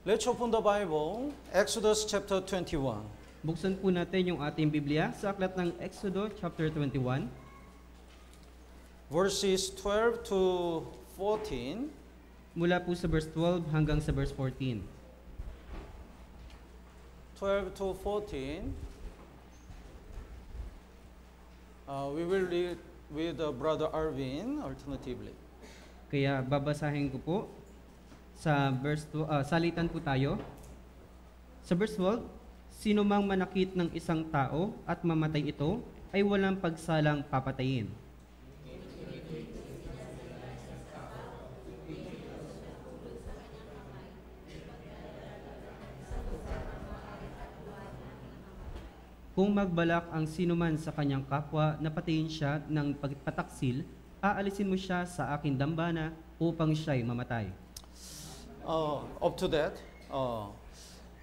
Let's open the Bible, Exodus chapter 21. Buksan po natin yung ating Biblia sa aklat ng Exodo chapter 21, Verses 12 to 14. mula po sa verse 12 hanggang sa verse 14. 12 to 14. We will read with Brother Arvin alternatively. Kaya babasahin ko po sa verse salitan po tayo. Sa verse 12, sino mang manakit ng isang tao at mamatay ito ay walang pagsalang papatayin. Kung magbalak ang sinuman sa kanyang kapwa na patayin siya ng pagpataksil, aalisin mo siya sa aking dambana upang siya'y mamatay. Up to that,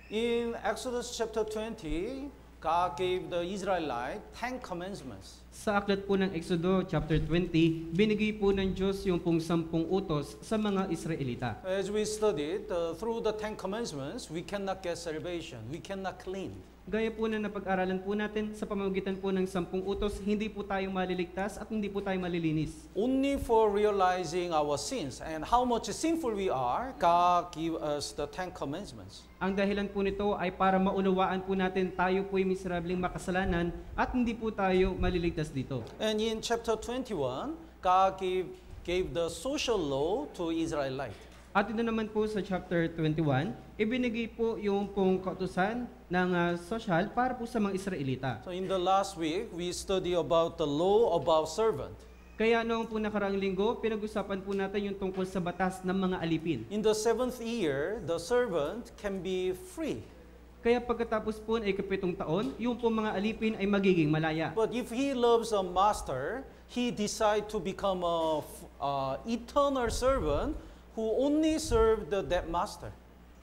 in Exodus chapter 20, God gave the Israelites 10 commandments. Sa aklat po ng Exodo chapter 20, binigay po ng Diyos yung pong 10 utos sa mga Israelita. As we studied, through the 10 commandments, we cannot get salvation. We cannot clean. Gaya po na napag-aralan po natin sa pamamagitan po ng 10 utos, hindi po tayo maliligtas at hindi po tayo malilinis. Only for realizing our sins and how much sinful we are, God give us the 10 commandments. Ang dahilan po nito ay para maunawaan po natin tayo po ay miserabling makasalanan at hindi po tayo maliligtas dito. And in chapter 21, God gave the social law to Israelites. At ito naman po sa chapter 21, ibinigay po yung pong kautusan ng social para po sa mga Israelita. So in the last week, we study about the law about servant. Kaya noong po nakaraang linggo, pinag-usapan po natin yung tungkol sa batas ng mga alipin. In the 7th year, the servant can be free. Kaya pagkatapos po ay 7 taon, yung po mga alipin ay magiging malaya. But if he loves a master, he decide to become a eternal servant who only serve that master.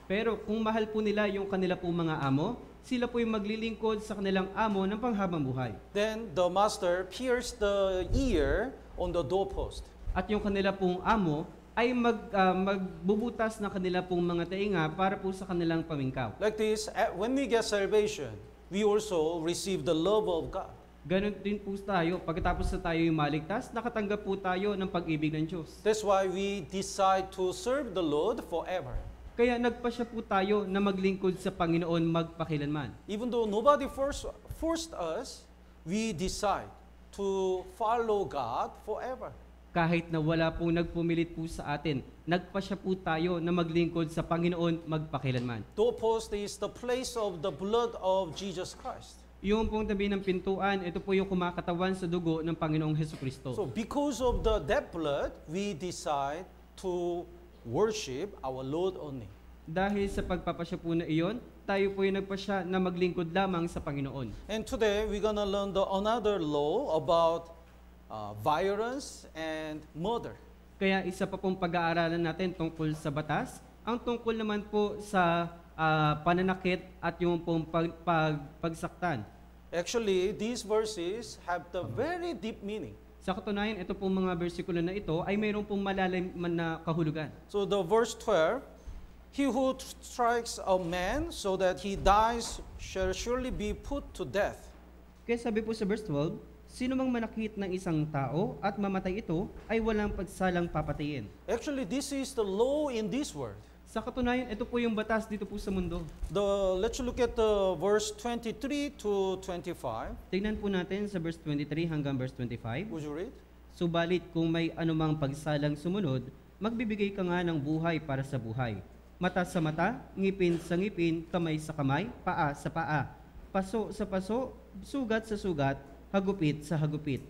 Pero kung mahal po nila yung kanila po mga amo, sila po yung maglilingkod sa kanilang amo ng panghabang buhay. Then the master pierced the ear on the doorpost. At yung kanila pong amo ay magbubutas ng kanila pong mga tainga para po sa kanilang pamingkaw. Like this, when we get salvation, we also receive the love of God. Ganon din po tayo, pagkatapos na tayo yung maligtas, nakatanggap po tayo ng pag-ibig ng Diyos. That's why we decide to serve the Lord forever. Kaya nagpasya po tayo na maglingkod sa Panginoon magpakilanman. Even though nobody forced us, we decide to follow God forever. Kahit na wala pong nagpumilit po sa atin, nagpasya po tayo na maglingkod sa Panginoon magpakilanman. Doorpost is the place of the blood of Jesus Christ. Yung pong tabi ng pintuan, ito po yung kumakatawan sa dugo ng Panginoong Hesukristo. So because of that blood, we decide to worship our Lord only. Dahil sa pagpapasya po na iyon, tayo po yung nagpasya na maglingkod lamang sa Panginoon. And today, we're gonna learn another law about violence and murder. Kaya isa pa pong pag-aaralan natin tungkol sa batas, ang tungkol naman po sa pananakit at yung pong pagsaktan. Actually, these verses have the very deep meaning. Sa katunayan, ito pong mga bersikulo na ito ay mayroon pong malalim na kahulugan. So the verse 12, he who strikes a man so that he dies shall surely be put to death. Kaya sabi po sa verse 12, sino mang manakit ng isang tao at mamatay ito ay walang pagsalang papatayin. Actually, this is the law in this world. Sa katunayan, ito po yung batas dito po sa mundo. Let's look at the verse 23 to 25. Tingnan po natin sa verse 23 hanggang verse 25. Would you read? Subalit kung may anumang pagsalang sumunod, magbibigay ka nga ng buhay para sa buhay. Mata sa mata, ngipin sa ngipin, kamay sa kamay, paa sa paa. Paso sa paso, sugat sa sugat, hagupit sa hagupit.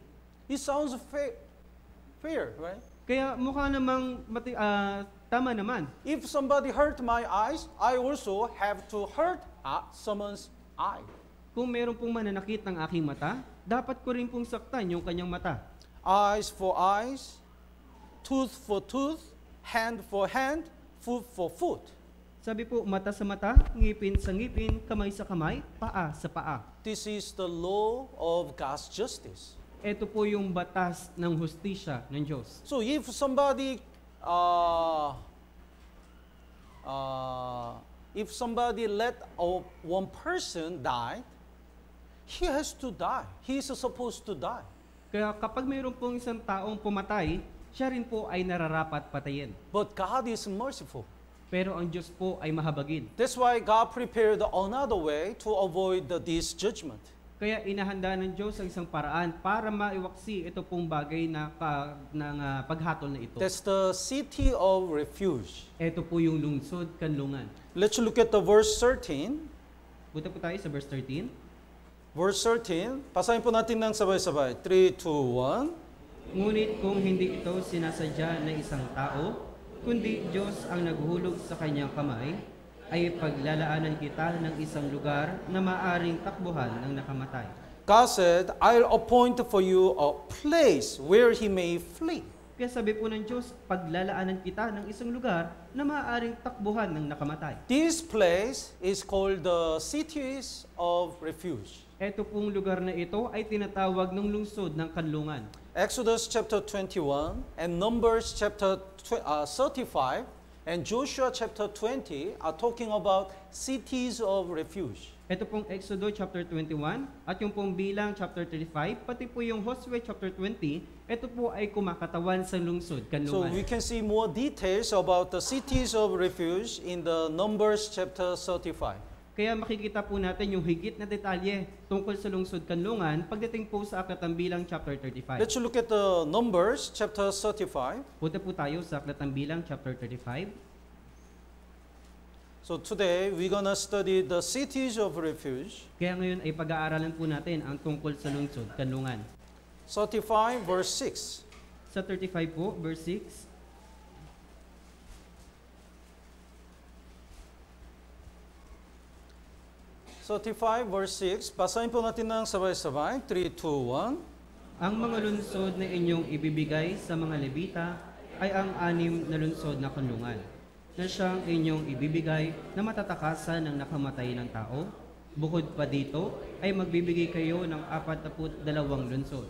It sounds fair, right? Kaya mukha namang tama naman. If somebody hurt my eyes, I also have to hurt someone's eye. Kung meron pong mananakit ng aking mata, dapat ko rin pong saktan yung kanyang mata. Eyes for eyes, tooth for tooth, hand for hand, foot for foot. Sabi po, mata sa mata, ngipin sa ngipin, kamay sa kamay, paa sa paa. This is the law of God's justice. Ito po yung batas ng hustisya ng Diyos. So if somebody if somebody one person die, he has to die. He is supposed to die. Kaya kapag mayroon pong isang taong pumatay, siya rin po ay nararapat patayin. But God is merciful. Pero ang Diyos po ay mahabagin. That's why God prepared another way to avoid this judgment. Kaya inahanda ng Diyos ang isang paraan para maiwaksi ito pong bagay na paghatol na ito. That's the city of refuge. Ito po yung lungsod kanlungan. Let's look at the verse 13. Punta po tayo sa verse 13. Verse 13, basahin po natin ng sabay-sabay. 3, 2, 1. Ngunit kung hindi ito sinasadya ng isang tao, kundi Diyos ang naghulog sa kanyang kamay, ay paglalaanan kita ng isang lugar na maaring takbuhan ng nakamatay. God said, I'll appoint for you a place where he may flee. Kaya sabi po ng Diyos, paglalaanan kita ng isang lugar na maaring takbuhan ng nakamatay. This place is called the cities of refuge. Ito pong lugar na ito ay tinatawag ng lungsod ng kanlungan. Exodus chapter 21 and Numbers chapter 35 and Joshua chapter 20 are talking about cities of refuge. Ito pong Exodo chapter 21 at yung pong Bilang chapter 35, pati po yung Josue chapter 20, ito po ay kumakatawan sa lungsod, So kanlungan. we can see more details about the cities of refuge in the Numbers chapter 35. Kaya makikita po natin yung higit na detalye tungkol sa lungsod kanlungan pagdating po sa Aklat ng Bilang chapter 35. Let's look at the Numbers chapter 35. Punta po tayo sa Aklat ng Bilang chapter 35. So today we're gonna study the cities of refuge. Kaya ngayon ay pag-aaralan po natin ang tungkol sa lungsod kanlungan. 35 verse 6. Sa 35 po, verse 6. So 35 verse 6, basahin po natin ng sabay-sabay. 3, 2, 1. Ang mga lungsod na inyong ibibigay sa mga Levita ay ang 6 na lungsod na kanlungan, na siyang inyong ibibigay na matatakasan ng nakamatay ng tao. Bukod pa dito, ay magbibigay kayo ng 42 lungsod.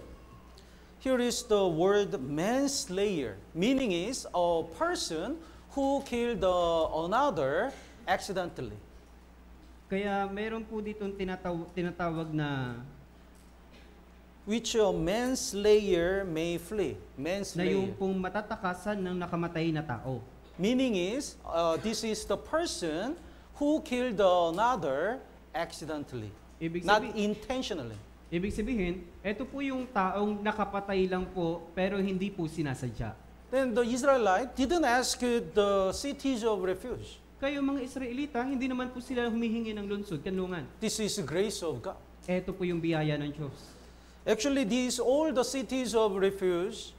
Here is the word manslayer. Meaning is a person who killed another accidentally. Kaya mayroon po dito tinatawag na Which a manslayer may flee. na Manslayer. yung pong matatakasan ng nakamatay na tao. Meaning is, this is the person who killed another accidentally. Not intentionally. Ibig sabihin, ito po yung taong nakapatay lang po pero hindi po sinasadya. Then the Israelite didn't ask the cities of refuge. Kayo mga Israelita, hindi naman po sila humihingi ng lungsod, kanlungan. This is the grace of God. Ito po yung biyaya ng Diyos. Actually, all the cities of refuge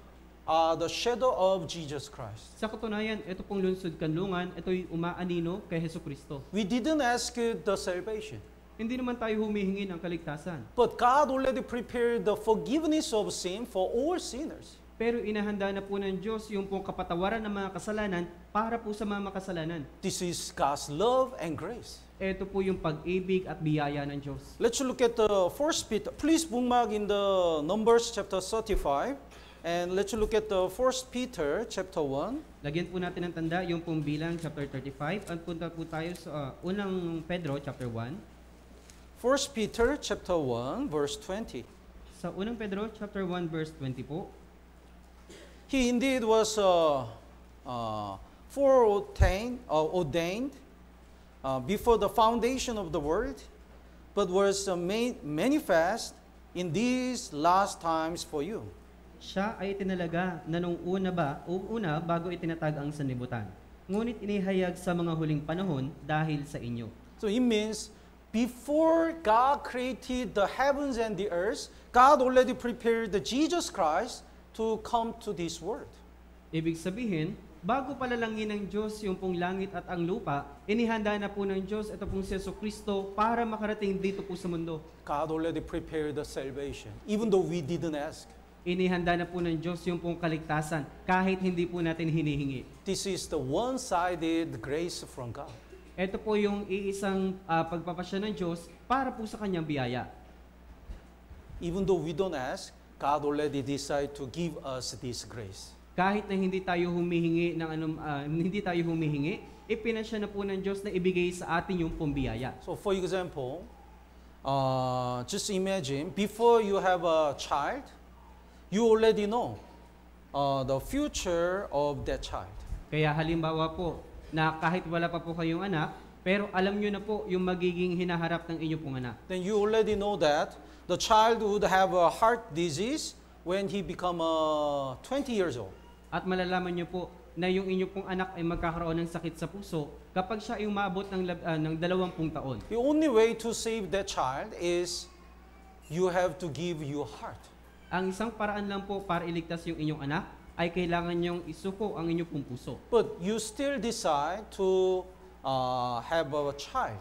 are the shadow of Jesus Christ. Sa katunayan, ito pong lungsod kanlungan, ito yung umaanino kay Hesus Kristo. We didn't ask the salvation. Hindi naman tayo humihingi ng kaligtasan. But God already prepared the forgiveness of sin for all sinners. Pero inahanda na po ng Diyos yung pong kapatawaran ng mga kasalanan para po sa mga makasalanan. This is God's love and grace. Ito po yung pag-ibig at biyaya ng Diyos. Let's look at the First Peter. Please bookmark in the Numbers chapter 35. And let's look at the First Peter chapter 1. Lagyan po natin ng tanda yung pong Bilang chapter 35. At punta po tayo sa unang Pedro chapter 1. First Peter chapter 1 verse 20. Sa unang Pedro chapter 1 verse 20 po. He indeed was ordained before the foundation of the world, but was made manifest in these last times for you. Siya ay tinalaga na nung una bago itinatag ang sanlibutan. Ngunit inihayag sa mga huling panahon dahil sa inyo. So it means before God created the heavens and the earth, God already prepared the Jesus Christ to come to this world. Ibig sabihin, bago palalangin ng Diyos yung pong langit at ang lupa, inihanda na po ng Diyos ito pong si Hesus Kristo para makarating dito po sa mundo. God already prepared the salvation, even though we didn't ask. Inihanda na po ng Diyos yung pong kaligtasan kahit hindi po natin hinihingi. This is the one-sided grace from God. Ito po yung iisang pagpapasya ng Diyos para po sa kanyang biyaya. Even though we don't ask, God already decided to give us this grace. Kahit na hindi tayo humihingi ng hindi tayo humihingi, ipinasya na po ng Diyos na ibigay sa atin yung pambiyaya. So for example, just imagine before you have a child, you already know the future of that child. Kaya halimbawa po, na kahit wala pa po kayong anak, pero alam nyo na po yung magiging hinaharap ng inyong pong anak. Then you already know that the child would have a heart disease when he become 20 years old. At malalaman nyo po na yung inyong pong anak ay magkakaroon ng sakit sa puso kapag siya ay umabot ng 20 taon. The only way to save that child is you have to give your heart. Ang isang paraan lang po para iligtas yung inyong anak ay kailangan nyong isuko ang inyong pong puso. But you still decide to have a child.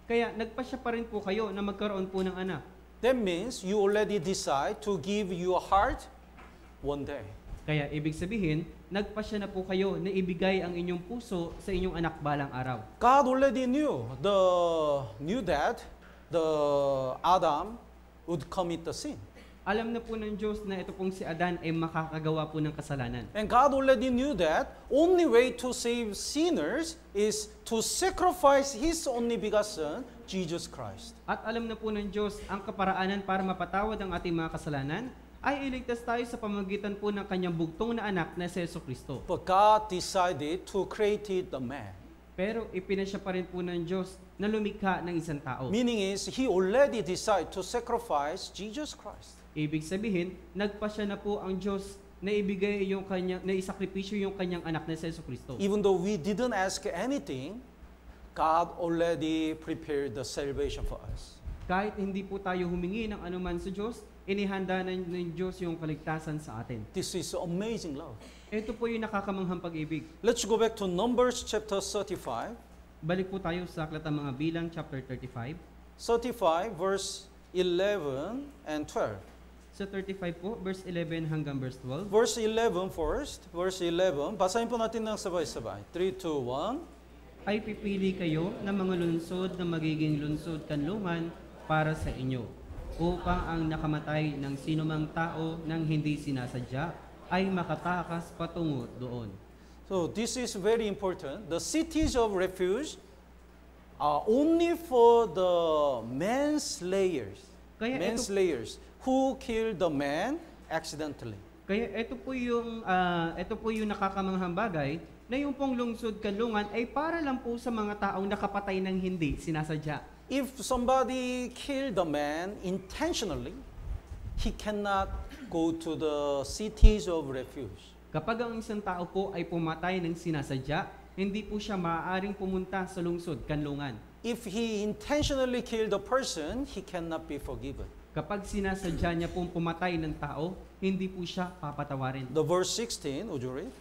Kaya nagpasya pa rin po kayo na magkaroon po ng anak. That means you already decide to give your heart one day. Kaya ibig sabihin, nagpasya na po kayo na ibigay ang inyong puso sa inyong anak balang araw. God already knew that the Adam would commit the sin. Alam na po ng Diyos na ito pong si Adan ay makakagawa po ng kasalanan. And God already knew that only way to save sinners is to sacrifice His only begotten Son, Jesus Christ. At alam na po ng Diyos ang kaparaanan para mapatawad ang ating mga kasalanan ay iligtas tayo sa pamamagitan po ng kanyang bugtong na anak na si Jesucristo. But God decided to create the man. Pero ipinasya pa rin po ng Diyos na lumikha ng isang tao. Meaning is He already decided to sacrifice Jesus Christ. Ibig sabihin, nagpasya na po ang Diyos na ibigay yung kanyang, na isakripisyo yung kanyang anak na si Jesucristo. Even though we didn't ask anything, God already prepared the salvation for us. Kahit hindi po tayo humingi ng anuman sa Diyos, inihanda ng Diyos yung kaligtasan sa atin. This is amazing love. Ito po yung nakakamanghang pag-ibig. Let's go back to Numbers chapter 35. Balik po tayo sa Aklat ng Mga Bilang, chapter 35. 35 verse 11 and 12. Sa 35 po, verse 11 hanggang verse 12. Verse 11 first. Verse 11. Basahin po natin ng sabay-sabay. 3, 2, 1. Ay pipili kayo ng mga lungsod na magiging lungsod kanlungan para sa inyo, upang ang nakamatay ng sinumang tao nang hindi sinasadya ay makatakas patungo doon. So this is very important. The cities of refuge are only for the manslayers. Kaya Manslayers who killed the man accidentally. Kaya ito po yung nakakamanghang bagay na yung pong lungsod kanlungan ay para lang po sa mga taong nakapatay ng hindi sinasadya. If somebody killed the man intentionally, he cannot go to the cities of refuge. Kapag ang isang tao po ay pumatay ng sinasadya, hindi po siya maaaring pumunta sa lungsod kanlungan. If he intentionally killed a person, he cannot be forgiven. Kapag sinasadya niya pong pumatay ng tao, hindi po siya papatawarin. The verse 16, would you read?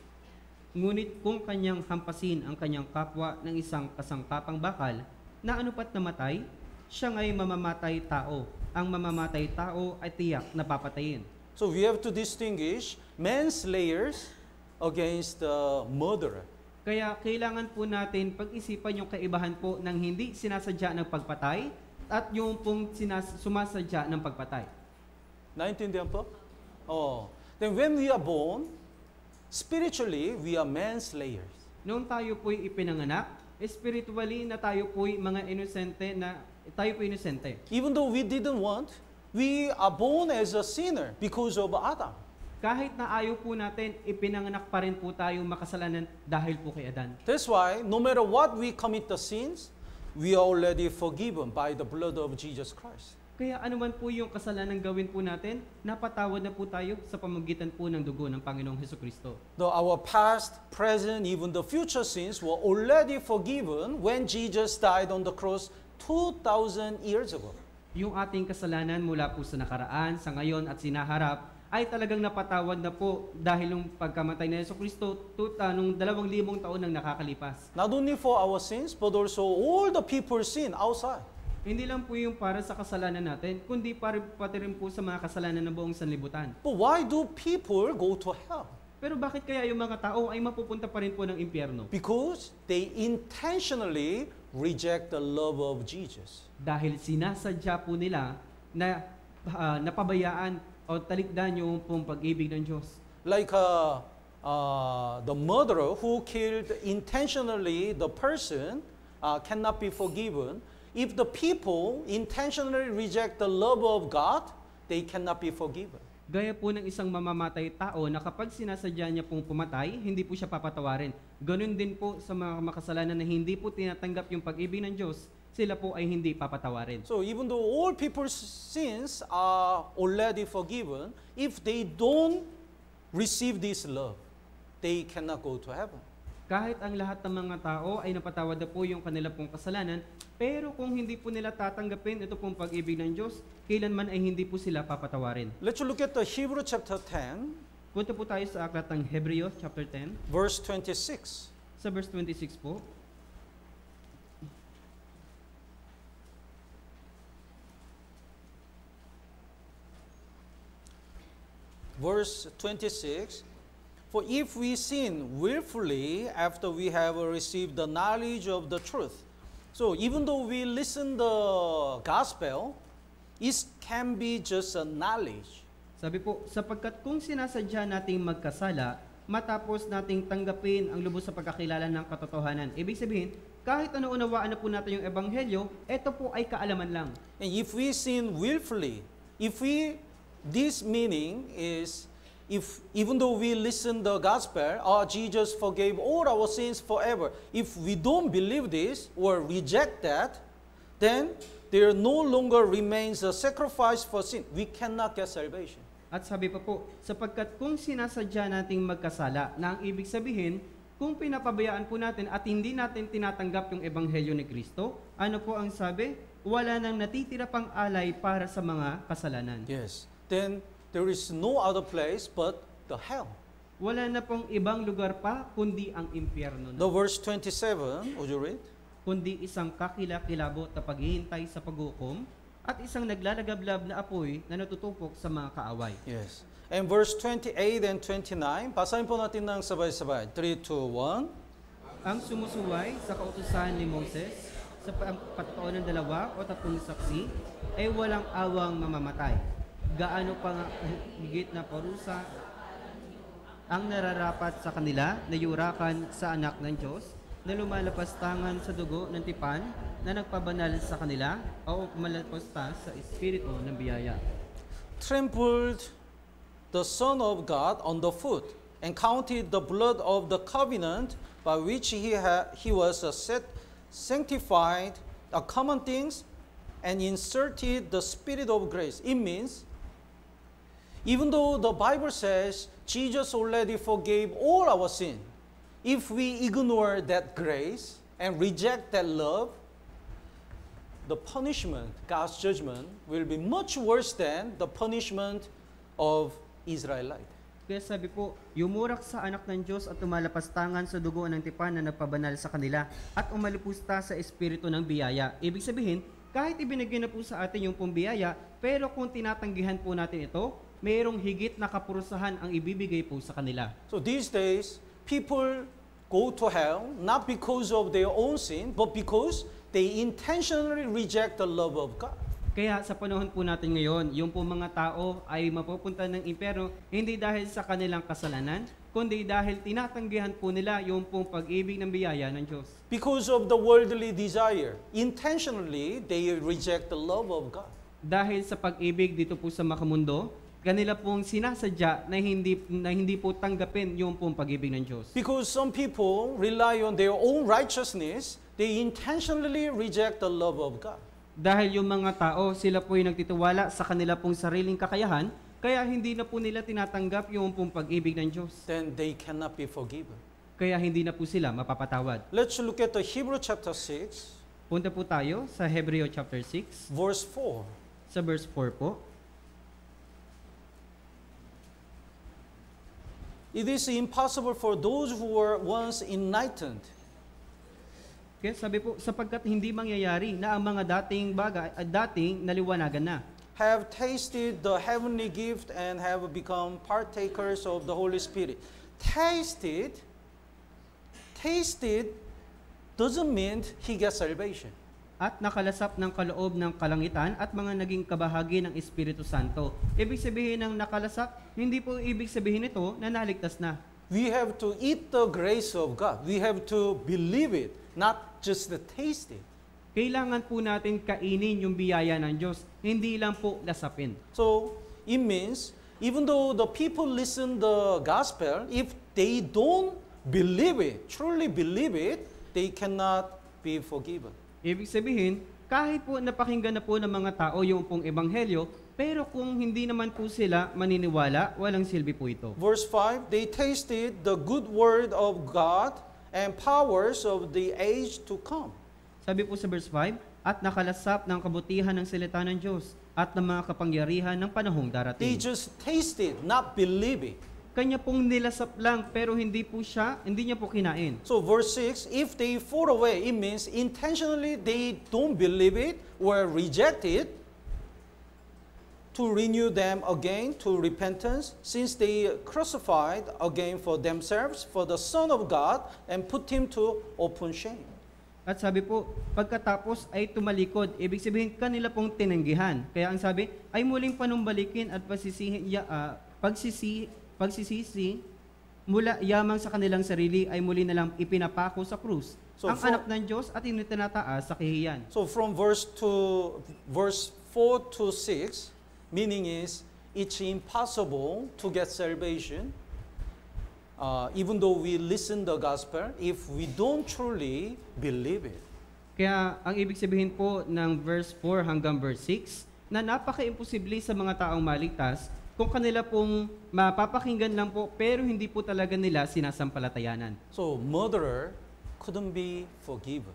Ngunit kung kanyang hampasin ang kanyang kapwa ng isang kasangkapang bakal na anupat namatay, siya nga'y mamamatay tao. Ang mamamatay tao ay tiyak na papatayin. So we have to distinguish manslayers against the murderer. Kaya kailangan po natin pag-isipan yung kaibahan po ng hindi sinasadya ng pagpatay at yung pong sumasadya ng pagpatay. Naintindihan po? Oh. Then when we are born, spiritually, we are manslayers. Noong tayo po'y ipinanganak, spiritually na tayo po'y mga inosente tayo po'y inosente. Even though we didn't want, we are born as a sinner because of Adam. Kahit na ayaw po natin, ipinanganak pa rin po tayong makasalanan dahil po kay Adan. That's why, no matter what we commit the sins, we are already forgiven by the blood of Jesus Christ. Kaya anuman po yung kasalanan gawin po natin, napatawad na po tayo sa pamamagitan po ng dugo ng Panginoong Hesukristo. Our past, present, even the future sins were already forgiven when Jesus died on the cross 2,000 years ago. Yung ating kasalanan mula po sa nakaraan, sa ngayon at sinaharap, ay talagang napatawad na po dahil nung pagkamatay ni Jesucristo nung 2,000 taon nang nakakalipas. Not only for our sins, but also all the people's sin outside. Hindi lang po yung para sa kasalanan natin, kundi pati rin po sa mga kasalanan ng buong sanlibutan. But why do people go to hell? Pero bakit kaya yung mga tao ay mapupunta pa rin po ng impyerno? Because they intentionally reject the love of Jesus. Dahil sinasadya po nila na napabayaan o talikdan yung pong pag-ibig ng Diyos. Like the murderer who killed intentionally the person cannot be forgiven. If the people intentionally reject the love of God, they cannot be forgiven. Gaya po ng isang mamamatay tao na kapag sinasadya niya pong pumatay, hindi po siya papatawarin. Ganun din po sa mga makasalanan na hindi po tinatanggap yung pag-ibig ng Diyos, sila po ay hindi papatawarin. So even though all people's sins are already forgiven, if they don't receive this love, they cannot go to heaven. Kahit ang lahat ng mga tao ay napatawad na po yung kanila pong kasalanan, pero kung hindi po nila tatanggapin ito pong pag-ibig ng Diyos, kailanman ay hindi po sila papatawarin. Let's look at the Hebrew chapter 10, Punta po tayo sa aklat ng Hebreo chapter 10, verse 26. sa verse 26 po. Verse 26, for if we sin willfully after we have received the knowledge of the truth. So even though we listen the gospel, it can be just a knowledge. Sabi po, sapagkat kung sinasadya nating magkasala, matapos nating tanggapin ang lubos sa pagkakilala ng katotohanan. Ibig sabihin, kahit ano unawaan na po natin yung ebanghelyo, ito po ay kaalaman lang. And if we sin willfully, this meaning is, if even though we listen the gospel, Jesus forgave all our sins forever. If we don't believe this or reject that, then there no longer remains a sacrifice for sin. We cannot get salvation. At sabi pa po, sapagkat kung sinasadya nating magkasala, na ang ibig sabihin, kung pinapabayaan po natin at hindi natin tinatanggap yung ebanghelyo ni Kristo, ano po ang sabi? Wala nang natitira pang alay para sa mga kasalanan. Yes. Then there is no other place but the hell. Wala na pong ibang lugar pa kundi ang impyerno na. The verse 27, would you read? Kundi isang kakilakilabot na paghihintay sa paghukom at isang naglalagablab na apoy na natutupok sa mga kaaway. Yes. And verse 28 and 29, basahin po natin ng sabay-sabay. 3, 2, 1. Ang sumusuway sa kautusan ni Moses sa pagpatuon ng 2 o 3 saksi ay walang awang mamamatay. Gaano pa nga higit na parusa ang nararapat sa kanila na yurakan sa anak ng Diyos na lumalapastangan sa dugo ng tipan na nagpabanal sa kanila o malapasta sa espiritu ng biyaya. Trampled the Son of God on the foot and counted the blood of the covenant by which he was sanctified common things and inserted the spirit of grace. It means, even though the Bible says Jesus already forgave all our sin, if we ignore that grace and reject that love, the punishment, God's judgment, will be much worse than the punishment of Israelite. Kaya sabi po, yumurak sa anak ng Diyos at umalapastangan sa dugo ng tipan na nagpabanal sa kanila at umalipusta sa espiritu ng biyaya. Ibig sabihin, kahit ibinigay na po sa atin yung pong biyaya, pero kung tinatanggihan po natin ito, mayroong higit na kapurusahan ang ibibigay po sa kanila. So these days, people go to hell not because of their own sin, but because they intentionally reject the love of God. Kaya sa panahon po natin ngayon, yung po mga tao ay mapupunta ng impyerno hindi dahil sa kanilang kasalanan, kundi dahil tinatanggihan po nila yung pong pag-ibig ng biyaya ng Diyos. Because of the worldly desire, intentionally they reject the love of God. Dahil sa pag-ibig dito po sa makamundo, kanila pong sinasadya na hindi po tanggapin yung pong pag-ibig ng Diyos. Because some people rely on their own righteousness, they intentionally reject the love of God. Dahil yung mga tao, sila po yung nagtitiwala sa kanila pong sariling kakayahan, kaya hindi na po nila tinatanggap yung pong pag-ibig ng Diyos. Then they cannot be forgiven. Kaya hindi na po sila mapapatawad. Let's look at the Hebrew chapter 6, Punta po tayo sa Hebreo chapter 6, verse 4. sa verse 4 po. It is impossible for those who were once enlightened. Kaya sabi po, sapagkat hindi mangyayari na ang mga dating naliwanagan na. Have tasted the heavenly gift and have become partakers of the Holy Spirit. Tasted doesn't mean he gets salvation. At nakalasap ng kaloob ng kalangitan at mga naging kabahagi ng Espiritu Santo. Ibig sabihin ng nakalasap, hindi po ibig sabihin ito na naligtas na. We have to eat the grace of God. We have to believe it, not just taste it. Kailangan po natin kainin yung biyaya ng Diyos, hindi lang po lasapin. So it means even though the people listen the gospel, if they don't believe it, truly believe it, they cannot be forgiven. Ibig sabihin, kahit po napakinggan na po ng mga tao yung pong ebanghelyo, pero kung hindi naman po sila maniniwala, walang silbi po ito. Verse 5, they tasted the good word of God and powers of the age to come. Sabi po sa verse 5, at nakalasap ng kabutihan ng salita ng Diyos at ng mga kapangyarihan ng panahong They darating. just tasted, not believing. Kanya pong nilasap lang pero hindi niya po kinain. So verse 6, if they fall away, it means intentionally they don't believe it or reject it, to renew them again to repentance, since they crucified again for themselves for the Son of God and put him to open shame. At sabi po, pagkatapos ay tumalikod, ibig sabihin kanila pong tinanggihan. Kaya ang sabi ay muling panumbalikin at pagsisisi mula yamang sa kanilang sarili ay muli na lang ipinapako sa krus. So Ang anak ng Diyos at itinataas sa kahihiyan. So from verse 4 to 6, meaning is it's impossible to get salvation even though we listen the gospel if we don't truly believe it. Kaya ang ibig sabihin po ng verse 4 hanggang verse 6 na napaka-imposible sa mga taong maligtas kung kanila pong mapapakinggan lang po pero hindi po talaga nila sinasampalatayanan. So murderer couldn't be forgiven.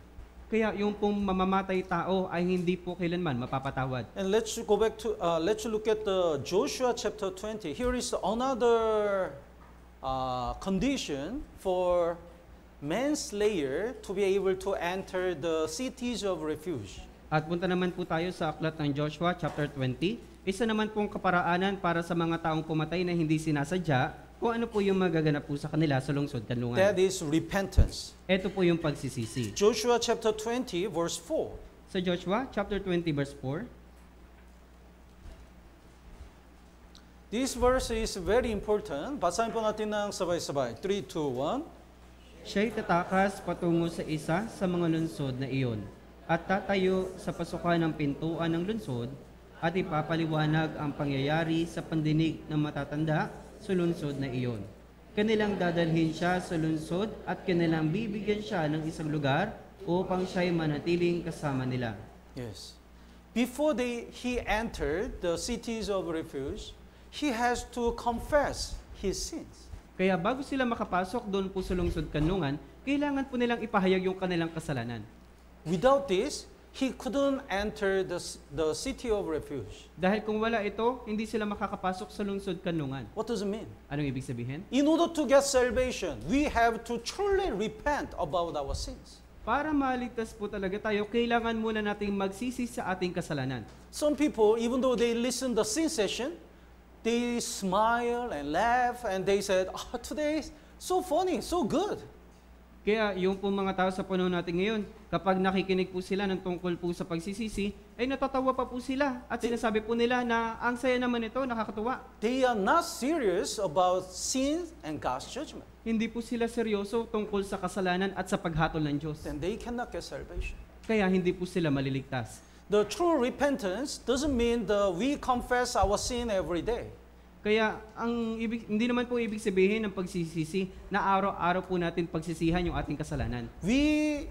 Kaya yung pong mamamatay tao ay hindi po kailanman mapapatawad. And let's go back to let's look at the Joshua chapter 20. Here is another condition for manslayer to be able to enter the cities of refuge. At punta naman po tayo sa aklat ng Joshua chapter 20. Isa naman pong kaparaanan para sa mga taong pumatay na hindi sinasadya kung ano po yung magaganap po sa kanila sa lungsod kanlungan. That is repentance. Ito po yung pagsisisi. Joshua chapter 20 verse 4. Sa Joshua chapter 20 verse 4, This verse is very important. Basahin po natin ng sabay-sabay. 3, 2, 1. siya'y tatakas patungo sa isa sa mga lungsod na iyon at tatayo sa pasukan ng pintuan ng lungsod at ipapaliwanag ang pangyayari sa pandinig ng matatanda sa lungsod na iyon. Kanilang dadalhin siya sa lungsod at kanilang bibigyan siya ng isang lugar upang siya'y manatiling kasama nila. Yes. Before he entered the cities of refuge, he has to confess his sins. Kaya bago sila makapasok doon po sa lungsod kanlungan, kailangan po nilang ipahayag yung kanilang kasalanan. Without this, he couldn't enter the city of refuge. Dahil kung wala ito, hindi sila makakapasok sa lungsod kanlungan. What does it mean? Anong ibig sabihin? In order to get salvation, we have to truly repent about our sins. Para maligtas po talaga tayo, kailangan muna nating magsisi sa ating kasalanan. Some people, even though they listen the sin session, they smile and laugh and they said, "Oh, today is so funny, so good." Kaya yung po mga tao sa panahon natin ngayon, kapag nakikinig po sila ng tungkol po sa pagsisisi, ay natatawa pa po sila at sinasabi po nila na ang saya naman ito, nakakatuwa. They are not serious about sin and God's judgment. Hindi po sila seryoso tungkol sa kasalanan at sa paghatol ng Diyos. Then they cannot get salvation. Kaya hindi po sila maliligtas. The true repentance doesn't mean that we confess our sin every day. Kaya hindi naman po ibig sabihin ng pagsisisi na araw-araw po natin pagsisihan yung ating kasalanan. We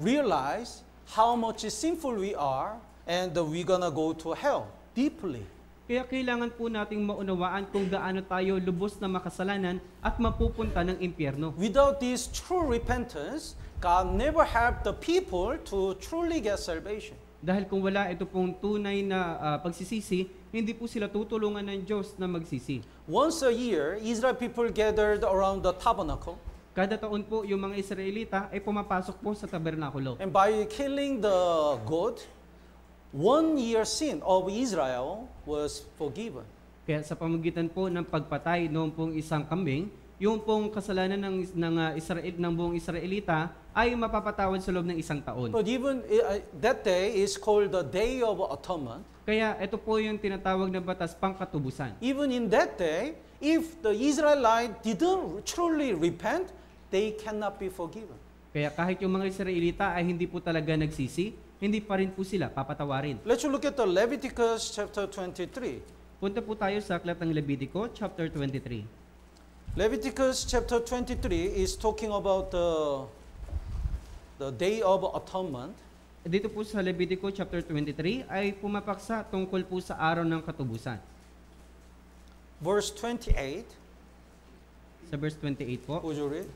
realize how much sinful we are and that we're gonna go to hell deeply. Kaya kailangan po nating maunawaan kung gaano tayo lubos na makasalanan at mapupunta ng impyerno. Without this true repentance, God never helped the people to truly get salvation. Dahil kung wala ito pong tunay na pagsisisi, hindi po sila tutulungan ng Diyos na magsisi. Once a year, Israel people gathered around the tabernacle. Kada taon po, yung mga Israelita ay pumapasok po sa tabernakulo. And by killing the goat, 1 year sin of Israel was forgiven. Kaya sa pamagitan po ng pagpatay noong pong isang kambing, yung pong kasalanan ng buong Israelita ay mapapatawad sa loob ng isang taon. But even that day is called the Day of Atonement. Kaya ito po yung tinatawag na batas pangkatubusan. Even in that day, if the Israelite didn't truly repent, they cannot be forgiven. Kaya kahit yung mga Israelita ay hindi po talaga nagsisi, hindi pa rin po sila papatawarin. Let's look at the Leviticus chapter 23. Punta po tayo sa aklat ng Levitico, chapter 23. Leviticus chapter 23 is talking about the Day of Atonement. Dito po sa Levitico chapter 23 ay pumapaksa tungkol po sa araw ng katubusan. Verse 28, Sa verse 28 po, would you read?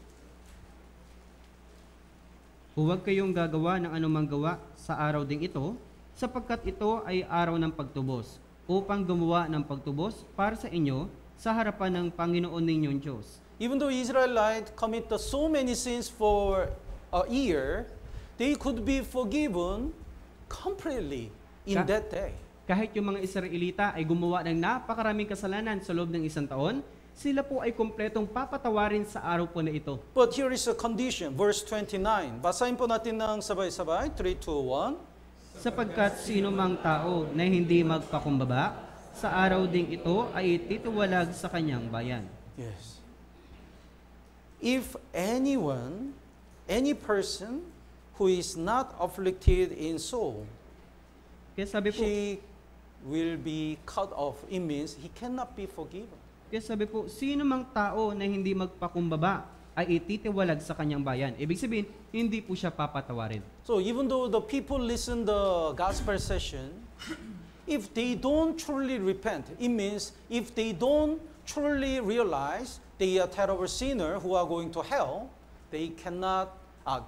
huwag kayong gagawa ng anumang gawa sa araw ding ito, sapagkat ito ay araw ng pagtubos, upang gumawa ng pagtubos para sa inyo sa harapan ng Panginoon ninyong Diyos. Even though Israelites commit so many sins for a year, they could be forgiven completely in that day. Kahit yung mga Israelita ay gumawa ng napakaraming kasalanan sa loob ng isang taon, sila po ay kompletong papatawarin sa araw po na ito. But here is a condition, verse 29. Basahin po natin ng sabay-sabay, 3, 2, 1. Sapagkat sino mang tao na hindi magpakumbaba, sa araw ding ito ay titiwalag sa kanyang bayan. Yes. If anyone, any person who is not afflicted in soul, Kaya sabi po, he will be cut off. It means he cannot be forgiven. sino mang tao na hindi magpakumbaba ay ititiwalag sa kanyang bayan. Ibig sabihin, hindi po siya papatawarin. So even though the people listen the gospel session, if they don't truly repent, it means if they don't truly realize they are terrible sinner who are going to hell, they cannot,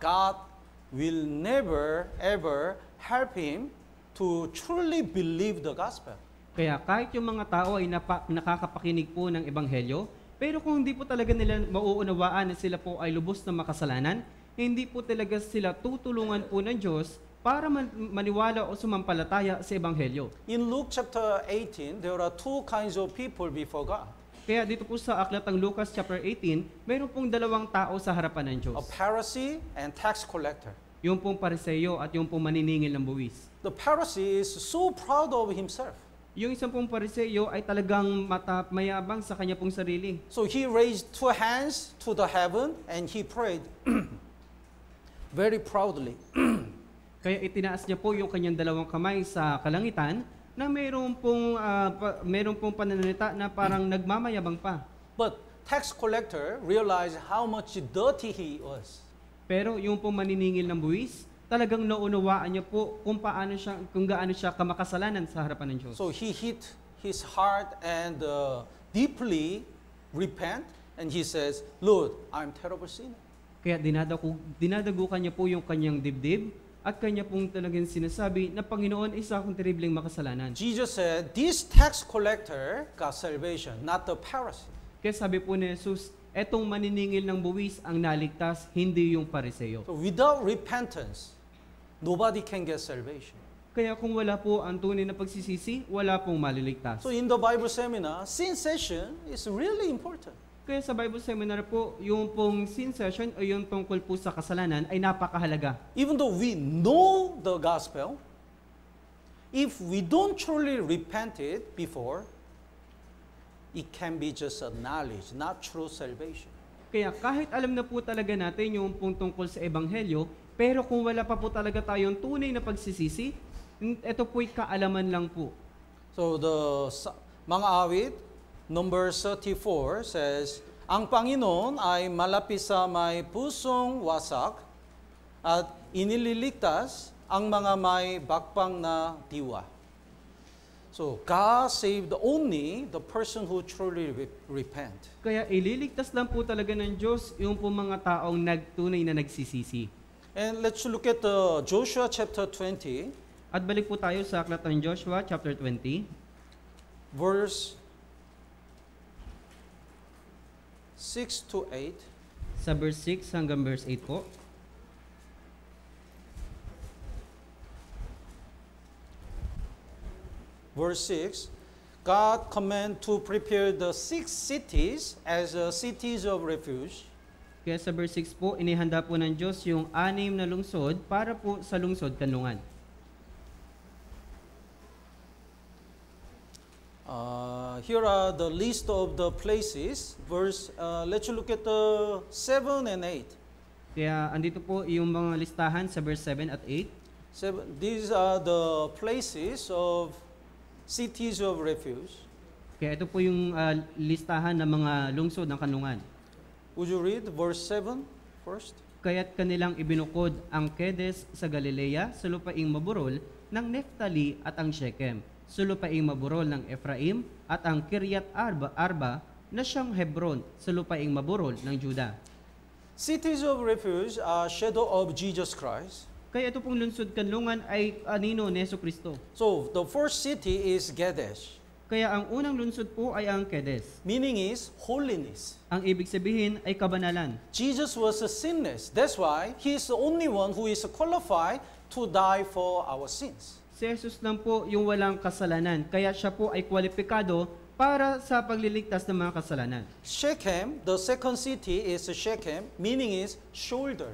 God will never ever help him to truly believe the gospel. Kaya kahit yung mga tao ay nakakapakinig po ng ebanghelyo, pero kung hindi po talaga nila mauunawaan na sila po ay lubos na makasalanan, hindi po talaga sila tutulungan po ng Diyos para maniwala o sumampalataya sa ebanghelyo. In Luke chapter 18, there are two kinds of people before God. Kaya dito po sa aklat ng Lucas chapter 18, mayroon pong dalawang tao sa harapan ng Diyos. A Pharisee and tax collector. Yung pong pariseyo at yung pong maniningil ng buwis. The Pharisee is so proud of himself. Yung isang pong pariseyo ay talagang mayabang sa kanya pong sarili. So he raised two hands to the heaven and he prayed very proudly. Kaya itinaas niya po yung kanyang dalawang kamay sa kalangitan na mayroon pong pananalita na parang nagmamayabang pa. But tax collector realized how much dirty he was. Pero yung pong maniningil ng buwis, talagang naunawaan niya po kung gaano siya kamakasalanan sa harapan ng Diyos. So he hit his heart and deeply repent and he says, Lord, I'm terrible sinner. Kaya dinadagukan niya po yung kanyang dibdib at kanya pong talagang sinasabi na Panginoon, isa akong terribleng makasalanan. Jesus said, this tax collector got salvation, not the Pharisee. Kaya sabi po ni Jesus, etong maniningil ng buwis ang naligtas, hindi yung pariseyo. So without repentance, nobody can get salvation. Kaya kung wala po ang tunay na pagsisisi, wala pong maliligtas. So in the Bible seminar, sin session is really important. Kaya sa Bible seminar po, yung pong sin session o yung tungkol po sa kasalanan ay napakahalaga. Even though we know the gospel, if we don't truly repent it before, it can be just a knowledge, not true salvation. Kaya kahit alam na po talaga natin yung pong tungkol sa ebanghelyo, pero kung wala pa po talaga tayong tunay na pagsisisi, ito po'y kaalaman lang po. So mga awit, number 34 says, ang Panginoon ay malapit sa may pusong wasak at inililigtas ang mga may bakbang na diwa. So God saved only the person who truly repent. Kaya ililigtas lang po talaga ng Diyos yung po mga taong tunay na nagsisisi. And let's look at Joshua chapter 20, At balik po tayo sa aklat ng Joshua chapter 20, verse 6 to 8. sa verse 6 hanggang verse 8 po. Verse 6, God command to prepare the 6 cities as cities of refuge. Kaya sa verse 6 po, inihanda po ng Diyos yung 6 na lungsod para po sa lungsod kanlungan. Here are the list of the places. Let's look at the 7 and 8. Kaya andito po yung mga listahan sa verse 7 at 8. These are the places of cities of refuge. Kaya ito po yung listahan ng mga lungsod ng kanlungan. Would you read verse 7 first? Kaya't kanilang ibinukod ang Kedes sa Galilea sa lupaing maburol ng Neftali at ang Shechem, sa lupaing maburol ng Ephraim at ang Kiryat Arba na siyang Hebron sa lupaing maburol ng Juda. Cities of refuge are shadow of Jesus Christ. Kaya ito pong lungsod kanlungan ay anino ni Jesucristo. So the first city is Kadesh. Kaya ang unang lungsod po ay ang Kedes. Meaning is holiness. Ang ibig sabihin ay kabanalan. Jesus was sinless. That's why He is the only one who is qualified to die for our sins. Si Jesus lang po yung walang kasalanan. Kaya siya po ay kwalipikado para sa pagliligtas ng mga kasalanan. Shechem, the second city is Shechem, meaning is shoulder.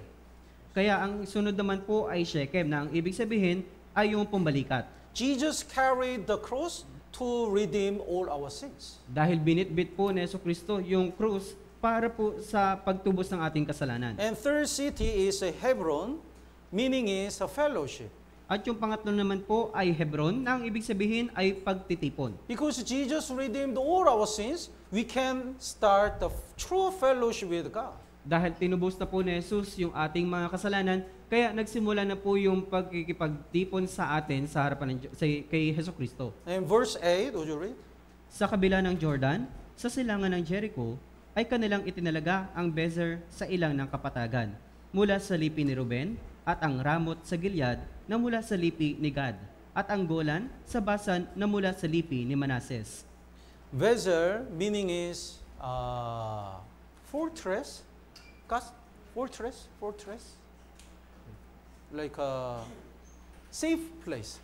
Kaya ang sunod naman po ay Shechem na ang ibig sabihin ay yung pumbalikat. Jesus carried the cross to redeem all our sins. Dahil binitbit po ni Jesucristo yung krus para po sa pagtubos ng ating kasalanan. And third city is Hebron, meaning is a fellowship. At yung pangatlo naman po ay Hebron na ang ibig sabihin ay pagtitipon. Because Jesus redeemed all our sins, we can start the true fellowship with God. Dahil tinubos na po ni Jesus yung ating mga kasalanan, kaya nagsimula na po yung pagkikipagtipon sa atin sa harapan ng kay Jesucristo. And verse 8, would you read? Sa kabila ng Jordan, sa silangan ng Jericho, ay kanilang itinalaga ang Bezer sa ilang ng kapatagan, mula sa lipi ni Ruben, at ang Ramot sa Gilead na mula sa lipi ni Gad, at ang Golan sa Basan na mula sa lipi ni Manases. Bezer, meaning is fortress. Fortress. Like a safe place.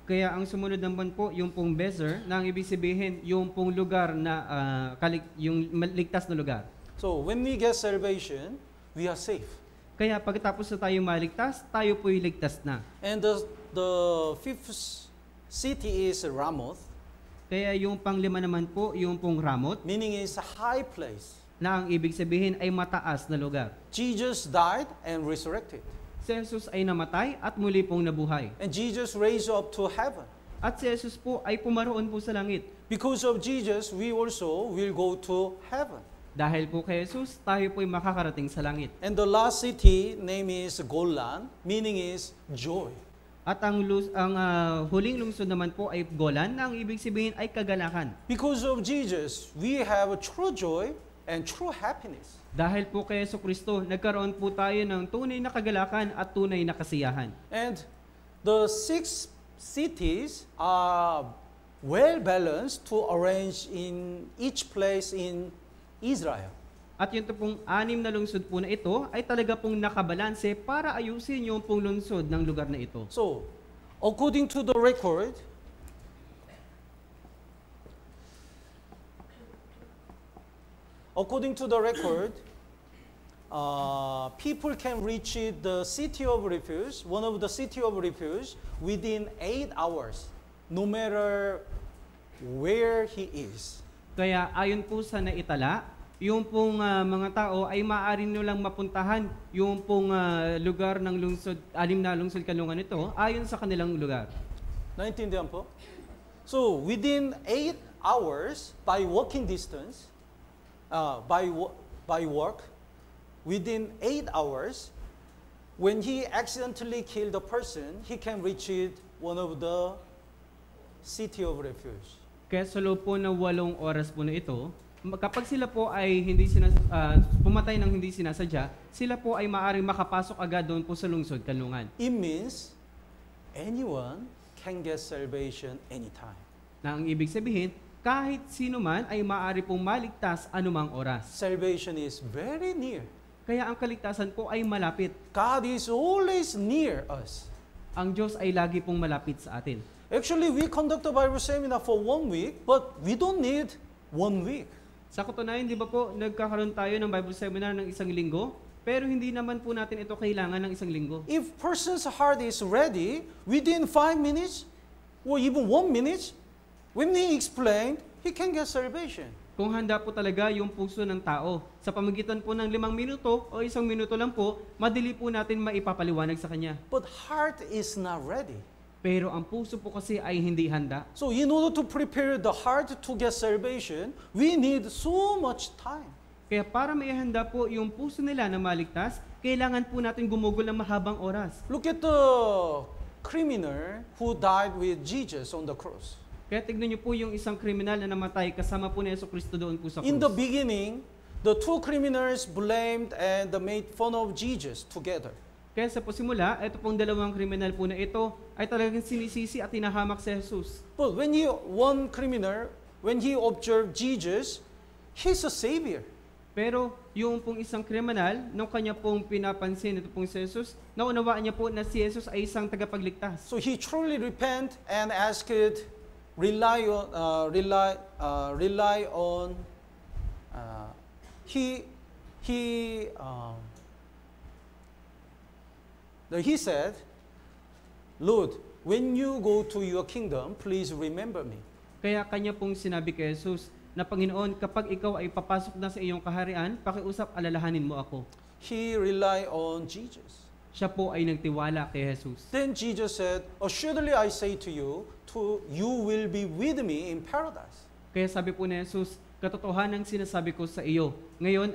Kaya ang sumunod naman po, yung pong Bezer, na ang ibig sabihin, yung pong lugar na, yung ligtas na lugar. So, when we get salvation, we are safe. Kaya pagkatapos na tayo maligtas, tayo po'y ligtas na. And the fifth city is Ramoth. Kaya yung panglima naman po, yung pong Ramot, Meaning is a high place. na ang ibig sabihin ay mataas na lugar. Jesus died and resurrected. Si Jesus ay namatay at muli pong nabuhay. And Jesus raised up to heaven. At si Jesus po ay pumaroon po sa langit. Because of Jesus, we also will go to heaven. Dahil po kay Jesus, tayo po'y makakarating sa langit. And the last city name is Golan, meaning is joy. At ang huling lungsod naman po ay Golan, na ang ibig sabihin ay kagalakan. Because of Jesus, we have a true joy and true happiness. Dahil po kay Jesucristo, nagkaroon po tayo ng tunay na kagalakan at tunay na kasiyahan. And the 6 cities are well balanced to arrange in each place in Israel. At yung pong 6 na lungsod po na ito ay talaga pong nakabalanse para ayusin yung pong lungsod ng lugar na ito. So, according to the record, people can reach the city of refuge, one of the city of refuge, within 8 hours, no matter where he is. Kaya ayon po sa naitala, yung pong mga tao ay maaari nilang mapuntahan yung pong lugar ng lungsod, 6 na lungsod kanlungan ito, ayon sa kanilang lugar. Naintindihan po? So, within 8 hours, by walking distance, by work, within 8 hours, when he accidentally killed a person, he can reach one of the city of refuge. Kaya sa loob po ng 8 oras po na ito, kapag sila po ay pumatay ng hindi sinasadya, sila po ay maaaring makapasok agad doon po sa lungsod kanlungan. It means anyone can get salvation anytime. Na ang ibig sabihin, kahit sino man ay maaari pong maligtas anumang oras. Salvation is very near. Kaya ang kaligtasan po ay malapit. God is always near us. Ang Diyos ay lagi pong malapit sa atin. Actually, we conduct a Bible seminar for 1 week, but we don't need 1 week. Sa katunayan, di ba po, nagkakaroon tayo ng Bible seminar ng 1 linggo, pero hindi naman po natin ito kailangan ng 1 linggo. If person's heart is ready, within 5 minutes, or even 1 minute, when we explain, he can get salvation. Kung handa po talaga yung puso ng tao, sa pamagitan po ng 5 minuto o 1 minuto lang po, madali po natin maipapaliwanag sa kanya. But heart is not ready. Pero ang puso po kasi ay hindi handa. So in order to prepare the heart to get salvation, we need so much time. Kaya para maihanda po yung puso nila na maligtas, kailangan po natin gumugol ng mahabang oras. Look at the criminal who died with Jesus on the cross. Kaya tignan niyo po yung isang kriminal na namatay kasama po ni Jesucristo doon po sa krus. In the beginning, the two criminals blamed and made fun of Jesus together. Kaya sa pasimula, ito pong dalawang kriminal po na ito ay talagang sinisisi at tinahamak si Jesus. But one criminal, when he observed Jesus, he's a savior. Pero yung pong isang kriminal, nung kanya pong pinapansin ito pong si Jesus, naunawaan niya po na si Jesus ay isang tagapagligtas. So he truly repent and rely on he said, Lord, when you go to your kingdom, please remember me. Kaya kanya pong sinabi kay Jesus na Panginoon, kapag ikaw ay papasok na sa iyong kaharian, pakiusap alalahanin mo ako. He relied on Jesus. Siya po ay nagtiwala kay Jesus. Then Jesus said, assuredly I say to you will be with me in paradise. Kaya sabi po ni Jesus, katotohanan ang sinasabi ko sa iyo, ngayon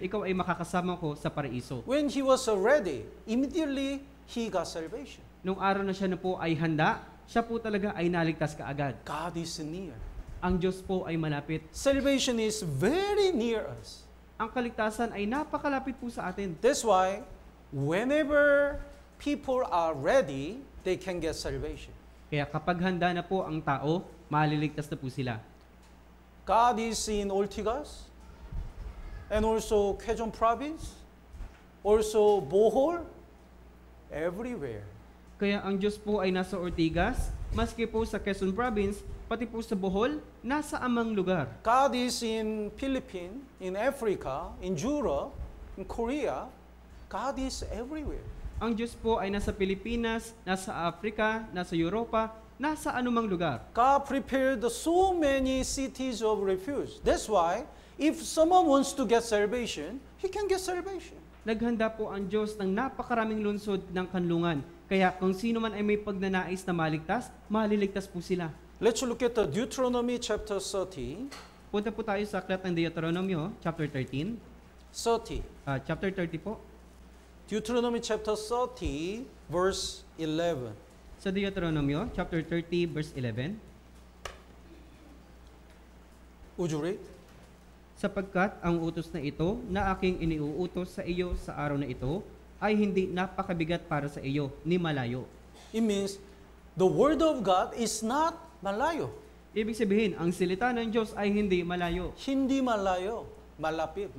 ikaw ay makakasama ko sa paraiso. When he was ready, immediately he got salvation. Nung araw na siya na po ay handa, siya po talaga ay naligtas kaagad. God is near. Ang Diyos po ay malapit. Salvation is very near us. Ang kaligtasan ay napakalapit po sa atin. That's why whenever people are ready, they can get salvation. Kaya kapag handa na po ang tao, maliligtas na po sila. God is in Ortigas and also Quezon province, also Bohol, everywhere. Kaya ang Diyos po ay nasa Ortigas, maski po sa Quezon province, pati po sa Bohol, nasa amang lugar. God is in Philippines, in Africa, in Europe, in Korea. God is everywhere. Ang Diyos po ay nasa Pilipinas, nasa Africa, nasa Europa, nasa anumang lugar. God prepared so many cities of refuge. That's why, if someone wants to get salvation, he can get salvation. Naghanda po ang Diyos ng napakaraming lungsod ng kanlungan. Kaya kung sino man ay may pagnanais na maligtas, maliligtas po sila. Let's look at the Deuteronomy chapter 30. Punta po tayo sa aklat ng Deuteronomio, chapter 13. Chapter 30 po. Deuteronomy chapter 30, verse 11. Sa Deuteronomio, chapter 30, verse 11. Would you read? Sapagkat ang utos na ito na aking iniuutos sa iyo sa araw na ito ay hindi napakabigat para sa iyo ni malayo. It means the word of God is not malayo. Ibig sabihin, ang salita ng Diyos ay hindi malayo. Hindi malayo. Malapit.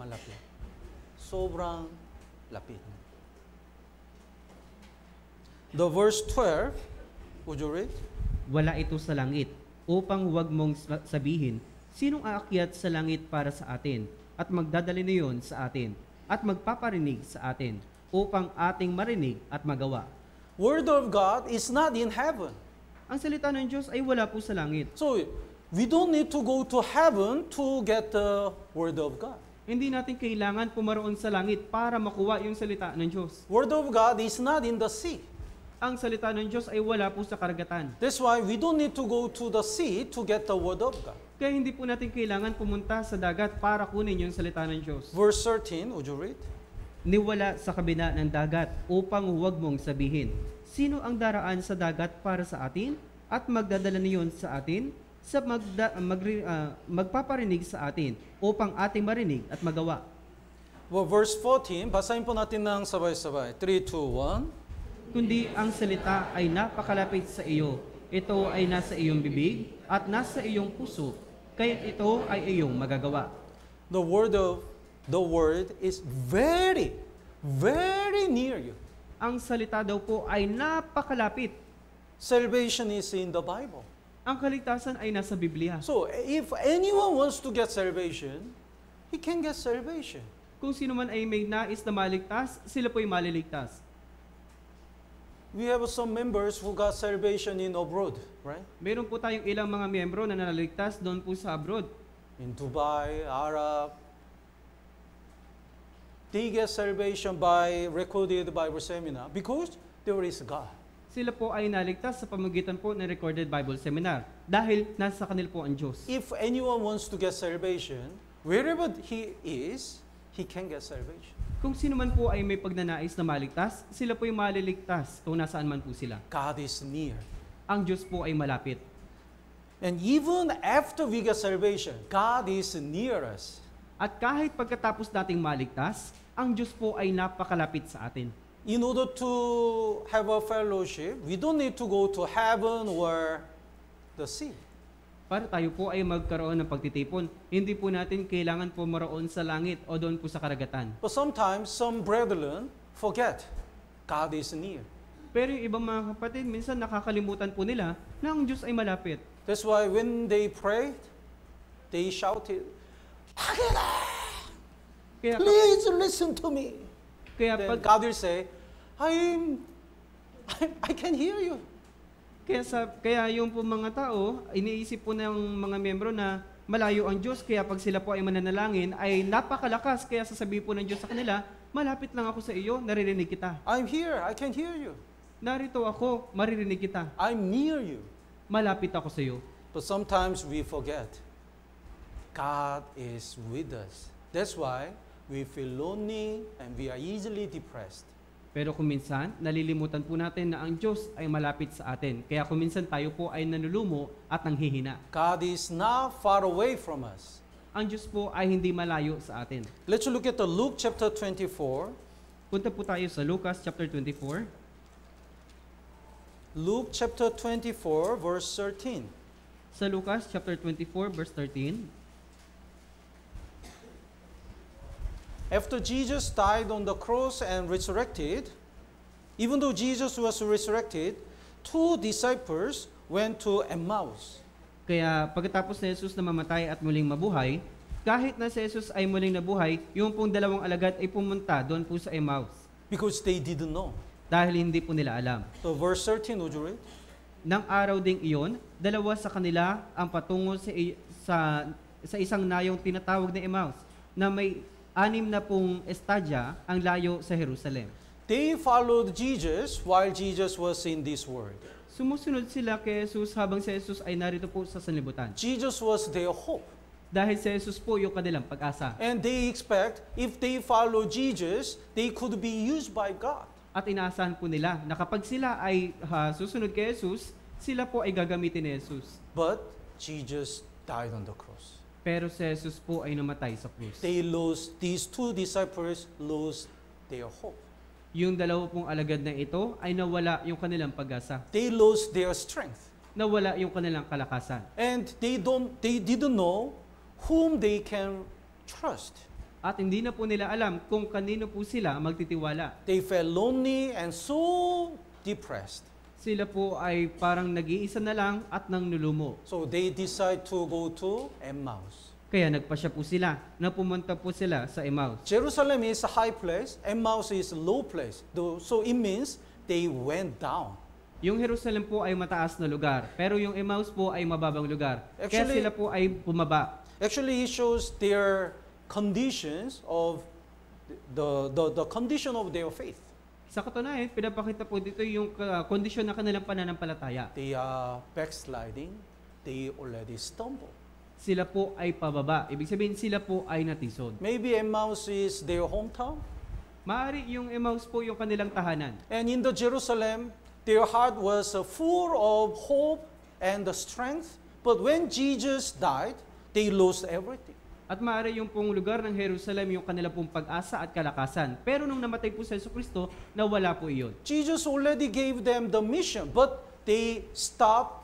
Sobrang lapit. The verse 12, would you read? Wala ito sa langit, upang huwag mong sabihin, sinong aakyat sa langit para sa atin, at magdadala niyon sa atin, at magpaparinig sa atin, upang ating marinig at magawa. Word of God is not in heaven. Ang salita ng Diyos ay wala po sa langit. So, we don't need to go to heaven to get the word of God. Hindi natin kailangan pumaroon sa langit para makuha yung salita ng Diyos. Word of God is not in the sea. Ang salita ng Diyos ay wala po sa karagatan. That's why we don't need to go to the sea to get the word of God. Kaya hindi po natin kailangan pumunta sa dagat para kunin yung salita ng Diyos. Verse 13, would you read? Niwala sa kabila ng dagat upang huwag mong sabihin, sino ang daraan sa dagat para sa atin at magdadala niyon sa atin sa magpaparinig sa atin upang ating marinig at magawa. Well, verse 14, basahin po natin ng sabay-sabay. 3, 2, 1. Kundi ang salita ay napakalapit sa iyo. Ito ay nasa iyong bibig at nasa iyong puso. Kaya ito ay iyong magagawa. The word is very, very near you. Ang salita daw po ay napakalapit. Salvation is in the Bible. Ang kaligtasan ay nasa Biblia. So, if anyone wants to get salvation, he can get salvation. Kung sino man ay may nais na maligtas, sila po'y maliligtas. We have some members who got salvation in abroad, right? Meron po tayong ilang mga miyembro na nalaligtas doon po sa abroad. In Dubai, Arab. They get salvation by recorded Bible seminar because there is God. Sila po ay naligtas sa pamamagitan po ng recorded Bible seminar dahil nasa kanil po ang Diyos. If anyone wants to get salvation, wherever he is, he can get salvation. Kung sino man po ay may pagnanais na maligtas, sila po ay maliligtas kung nasaan man po sila. God is near. Ang Diyos po ay malapit. And even after we get salvation, God is near us. At kahit pagkatapos nating maligtas, ang Diyos po ay napakalapit sa atin. In order to have a fellowship, we don't need to go to heaven or the sea. Para tayo po ay magkaroon ng pagtitipon, hindi po natin kailangan po maroon sa langit o doon po sa karagatan. But sometimes some brethren forget God is near. Pero yung ibang mga kapatid, minsan nakakalimutan po nila na ang Diyos ay malapit. That's why when they prayed, they shouted, Kaya, please listen to me. kaya, Then pag, God will say, I can hear you. kaya yung po mga tao, iniisip po ng mga miyembro na malayo ang Diyos, kaya pag sila po ay mananalangin, ay napakalakas, kaya sasabihin po ng Diyos sa kanila, malapit lang ako sa iyo, naririnig kita. I'm here, I can hear you. Narito ako, maririnig kita. I'm near you. Malapit ako sa iyo. But sometimes we forget. God is with us. That's why we feel lonely and we are easily depressed. Pero kung minsan, nalilimutan po natin na ang Diyos ay malapit sa atin. Kaya kung minsan tayo po ay nanulumo at nanghihina. God is not far away from us. Ang Diyos po ay hindi malayo sa atin. Let's look at the Luke chapter 24. Punta po tayo sa Lucas chapter 24. Luke chapter 24 verse 13. Sa Lucas chapter 24 verse 13. After Jesus died on the cross and resurrected, even though Jesus was resurrected, two disciples went to Emmaus. Kaya pagkatapos na Jesus na mamatay at muling mabuhay, kahit na si Jesus ay muling nabuhay, yung pong dalawang alagad ay pumunta doon po sa Emmaus. Because they didn't know. Dahil hindi po nila alam. So verse 13, would you read? Nang araw ding iyon, dalawa sa kanila ang patungo sa isang nayong tinatawag na Emmaus, na may 6 na pong estadya ang layo sa Jerusalem. They followed Jesus while Jesus was in this world. Sumusunod sila kay Jesus habang si Jesus ay narito po sa sanlibutan. Jesus was their hope. Dahil si Jesus po yung kanilang pag-asa. And they expect if they follow Jesus, they could be used by God. At inaasahan po nila na kapag sila ay susunod kay Jesus, sila po ay gagamitin ni Jesus. But Jesus died on the cross. Pero si Jesus po ay namatay sa krus. These two disciples lost their hope. Yung dalawa pong alagad na ito ay nawala yung kanilang pag-asa. They lost their strength. Nawala yung kanilang kalakasan. And they didn't know whom they can trust. At hindi na po nila alam kung kanino po sila magtitiwala. They felt lonely and so depressed. Sila po ay parang nag-iisa na lang at nang nulumo. So they decide to go to Emmaus. Kaya nagpasya po sila na pumunta po sila sa Emmaus. Jerusalem is a high place, Emmaus is a low place. So it means they went down. Yung Jerusalem po ay mataas na lugar, pero yung Emmaus po ay mababang lugar. Kaya Actually- sila po ay bumaba. Actually, it shows their conditions of the condition of their faith. Sa katunayan, pinapakita po dito yung kondisyon ng kanilang pananampalataya. They are backsliding. They already stumble. Sila po ay pababa. Ibig sabihin, sila po ay natisod. Maybe Emmaus is their hometown. Maari yung Emmaus po yung kanilang tahanan. And in the Jerusalem, their heart was full of hope and the strength. But when Jesus died, they lost everything. At maari yung pong lugar ng Jerusalem yung kanilang pong pag-asa at kalakasan. Pero nung namatay po sa Jesucristo, nawala po iyon. Jesus already gave them the mission, but they stopped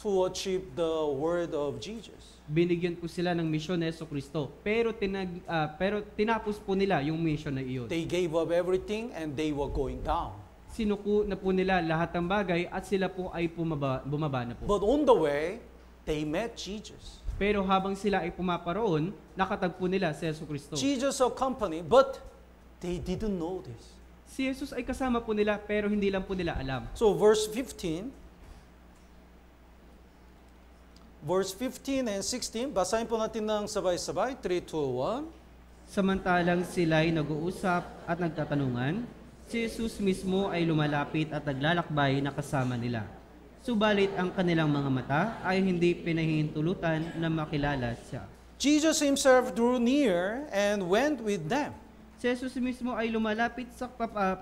to achieve the word of Jesus. Binigyan po sila ng misyon ni Jesucristo. Pero tinapos po nila yung misyon na iyon. They gave up everything and they were going down. Sinuko na po nila lahat ng bagay at sila po ay bumaba na po. But on the way, they met Jesus. Pero habang sila ay pumaparoon, nakatagpo nila si Jesucristo. Jesus accompanied, but they didn't know this. Si Jesus ay kasama po nila pero hindi lang po nila alam. So verse 15 and 16, basahin po natin ng sabay-sabay. 3, 2, 1. Samantalang sila'y nag-uusap at nagtatanungan, si Jesus mismo ay lumalapit at naglalakbay na kasama nila. Subalit ang kanilang mga mata ay hindi pinahihintulutan na makilala siya. Jesus himself drew near and went with them, Si Jesus mismo ay lumalapit sa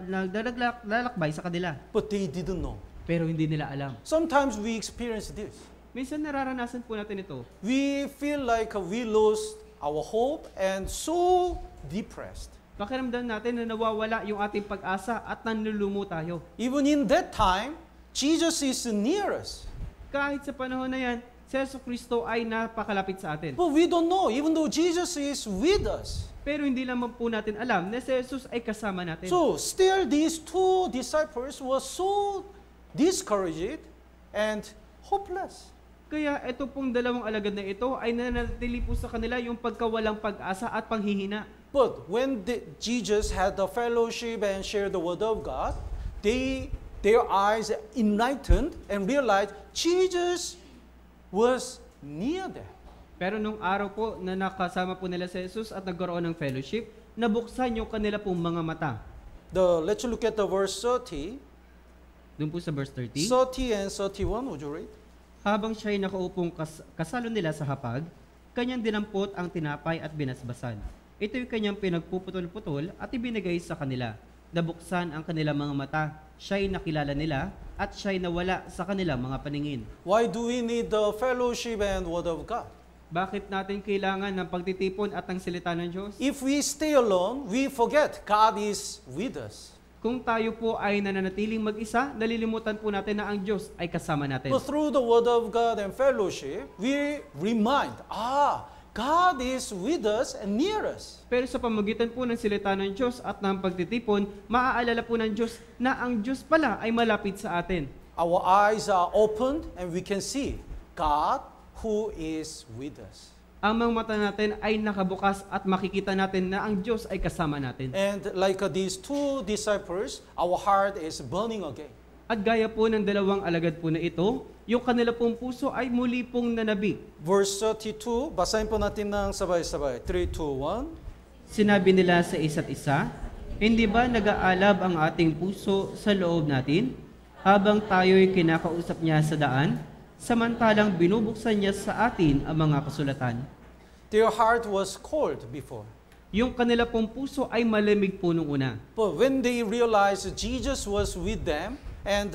naglalakbay sa kanila, but they didn't know. pero hindi nila alam. Sometimes we experience this. Minsan nararanasan po natin ito. We feel like we lost our hope and so depressed. Pakiramdam natin na nawawala yung ating pag-asa at nanlulumo tayo. Even in that time, Jesus is near us. Kahit sa panahon na yan, si Jesucristo ay napakalapit sa atin. But we don't know, even though Jesus is with us. Pero hindi naman po natin alam na si Jesus ay kasama natin. So, still these two disciples were so discouraged and hopeless. Kaya ito pong dalawang alagad na ito ay nananatili po sa kanila yung pagkawalang pag-asa at panghihina. But when Jesus had the fellowship and shared the word of God, their eyes enlightened and realized Jesus was near them. Pero nung araw po na nakasama po nila si Jesus at nagkaroon ng fellowship, nabuksan yung kanila pong mga mata. Let's look at the verse 30. Doon po sa verse 30. 30 and 31, would you read? Habang siya'y nakaupong kasalo nila sa hapag, kanyang dinampot ang tinapay at binasbasan. Ito'y kanyang pinagpuputol-putol at ibinigay sa kanila. Nabuksan ang kanilang mga mata, siya'y nakilala nila at siya'y nawala sa kanilang mga paningin. Why do we need the fellowship and word of God? Bakit natin kailangan ng pagtitipon at ang salita ng Diyos? If we stay alone, we forget God is with us. Kung tayo po ay nananatiling mag-isa, nalilimutan po natin na ang Diyos ay kasama natin. But through the word of God and fellowship, we remind, God is with us and near us. Pero sa pamagitan po ng salita ng Diyos at ng pagtitipon, maaalala po ng Diyos na ang Diyos pala ay malapit sa atin. Our eyes are opened and we can see God who is with us. Ang mga mata natin ay nakabukas at makikita natin na ang Diyos ay kasama natin. And like these two disciples, our heart is burning again. At gaya po ng dalawang alagad po na ito, yung kanila pong puso ay muli pong nanabik. Verse 32, basahin po natin ng sabay-sabay. 3, 2, 1. Sinabi nila sa isa't isa, hindi ba nag-aalab ang ating puso sa loob natin habang tayo'y kinakausap niya sa daan? Samantalang binubuksan niya sa atin ang mga kasulatan. Their heart was cold before. Yung kanila pong puso ay malamig po nung una. But when they realized Jesus was with them and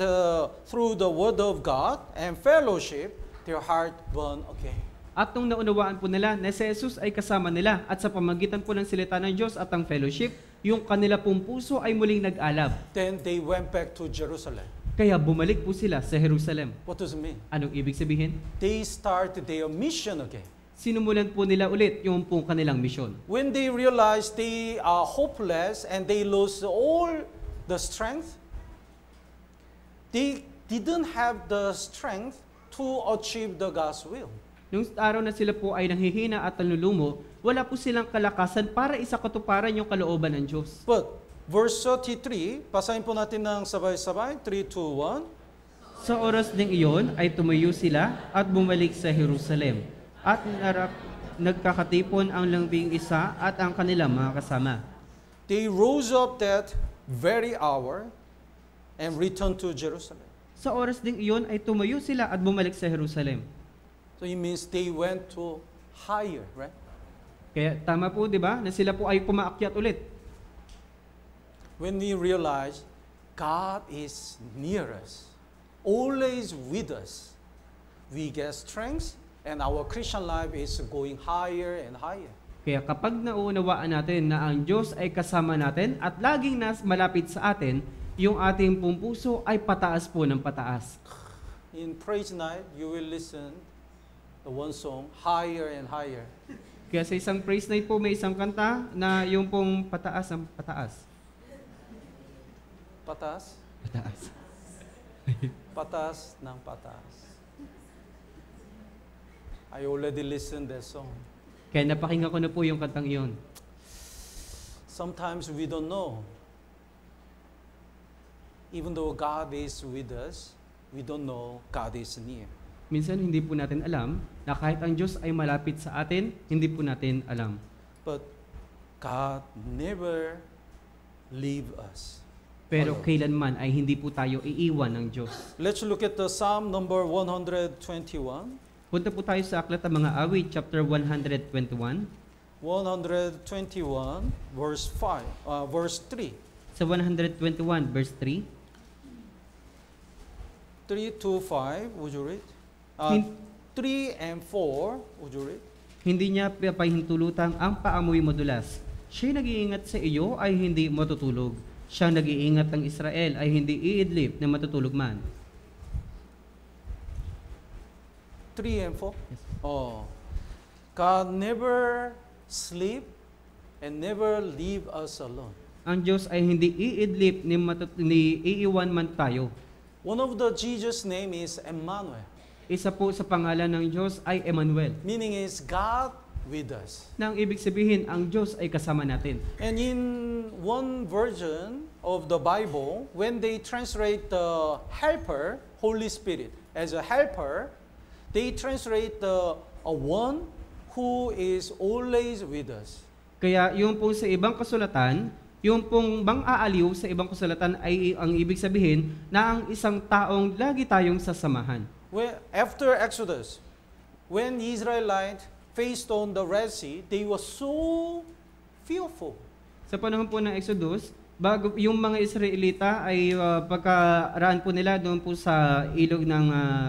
through the word of God and fellowship, their heart burned again. At nung naunawaan po nila na si Jesus ay kasama nila at sa pamagitan po ng salita ng Diyos at ang fellowship, yung kanila pong puso ay muling nag-alab. Then they went back to Jerusalem. Kaya bumalik po sila sa Jerusalem. What does it mean? Anong ibig sabihin? They started their mission again. Sinumulan po nila ulit yung pong kanilang misyon. When they realized they are hopeless and they lost all the strength, they didn't have the strength to achieve the God's will. Nung araw na sila po ay nanghihina at nanlulumo, wala po silang kalakasan para isakatuparan yung kalooban ng Diyos. But verse 33, basahin po natin ng sabay-sabay. 3, 2, 1. Sa oras ding iyon ay tumayo sila at bumalik sa Jerusalem. At nagkakatipon ang lambing isa at ang kanilang mga kasama. They rose up that very hour and returned to Jerusalem. Sa oras ding iyon ay tumayo sila at bumalik sa Jerusalem. So it means they went to higher, right? Kaya tama po, di ba, na sila po ay pumaakyat ulit. When we realize God is near us, always with us, we get strength and our Christian life is going higher and higher. Kaya kapag nauunawaan natin na ang Diyos ay kasama natin at laging malapit sa atin, yung ating pong puso ay pataas po ng pataas. In praise night, you will listen the one song, Higher and Higher. Kaya sa isang praise night po, may isang kanta na yung pong pataas ng pataas. Patas? Pataas. Patas ng patas. I already listened that song. Kaya napakinggan ko na po yung kantang iyon. Sometimes we don't know even though God is with us, we don't know God is near. Minsan hindi po natin alam na kahit ang Diyos ay malapit sa atin, hindi po natin alam. But God never leave us. Pero Alone. kailanman ay hindi po tayo iiwan ng Diyos. Let's look at the Psalm number 121. Punta po tayo sa Aklat ng Mga Awit, chapter 121. 121 verse 3. Sa 121 verse 3, 3 to 5, would you read? Hin- 3 and 4, would you read? hindi niya papahintulutang ang paamoy madulas. Siya'y nag-iingat sa iyo ay hindi matutulog. Siyang nag-iingat ng Israel ay hindi iidlip na matutulog man. 3 and 4? Yes. Oh. God never sleep and never leave us alone. Ang Diyos ay hindi iidlip ni iiwan man tayo. One of the Jesus name is Emmanuel, Isa po sa pangalan ng Diyos ay Emmanuel. meaning is God with us. Na ang ibig sabihin, ang Diyos ay kasama natin. And in one version of the Bible, when they translate the helper, Holy Spirit, as a helper, they translate the one who is always with us. Kaya yung po sa ibang kasulatan, yung pong bang-aaliw sa ibang kasulatan ay ang ibig sabihin na ang isang taong lagi tayong sasamahan. After Exodus, when Israelites faced on the Red Sea, they were so fearful. Sa panahon po ng Exodus, bago yung mga Israelita ay pagkaraan po nila doon po sa ilog ng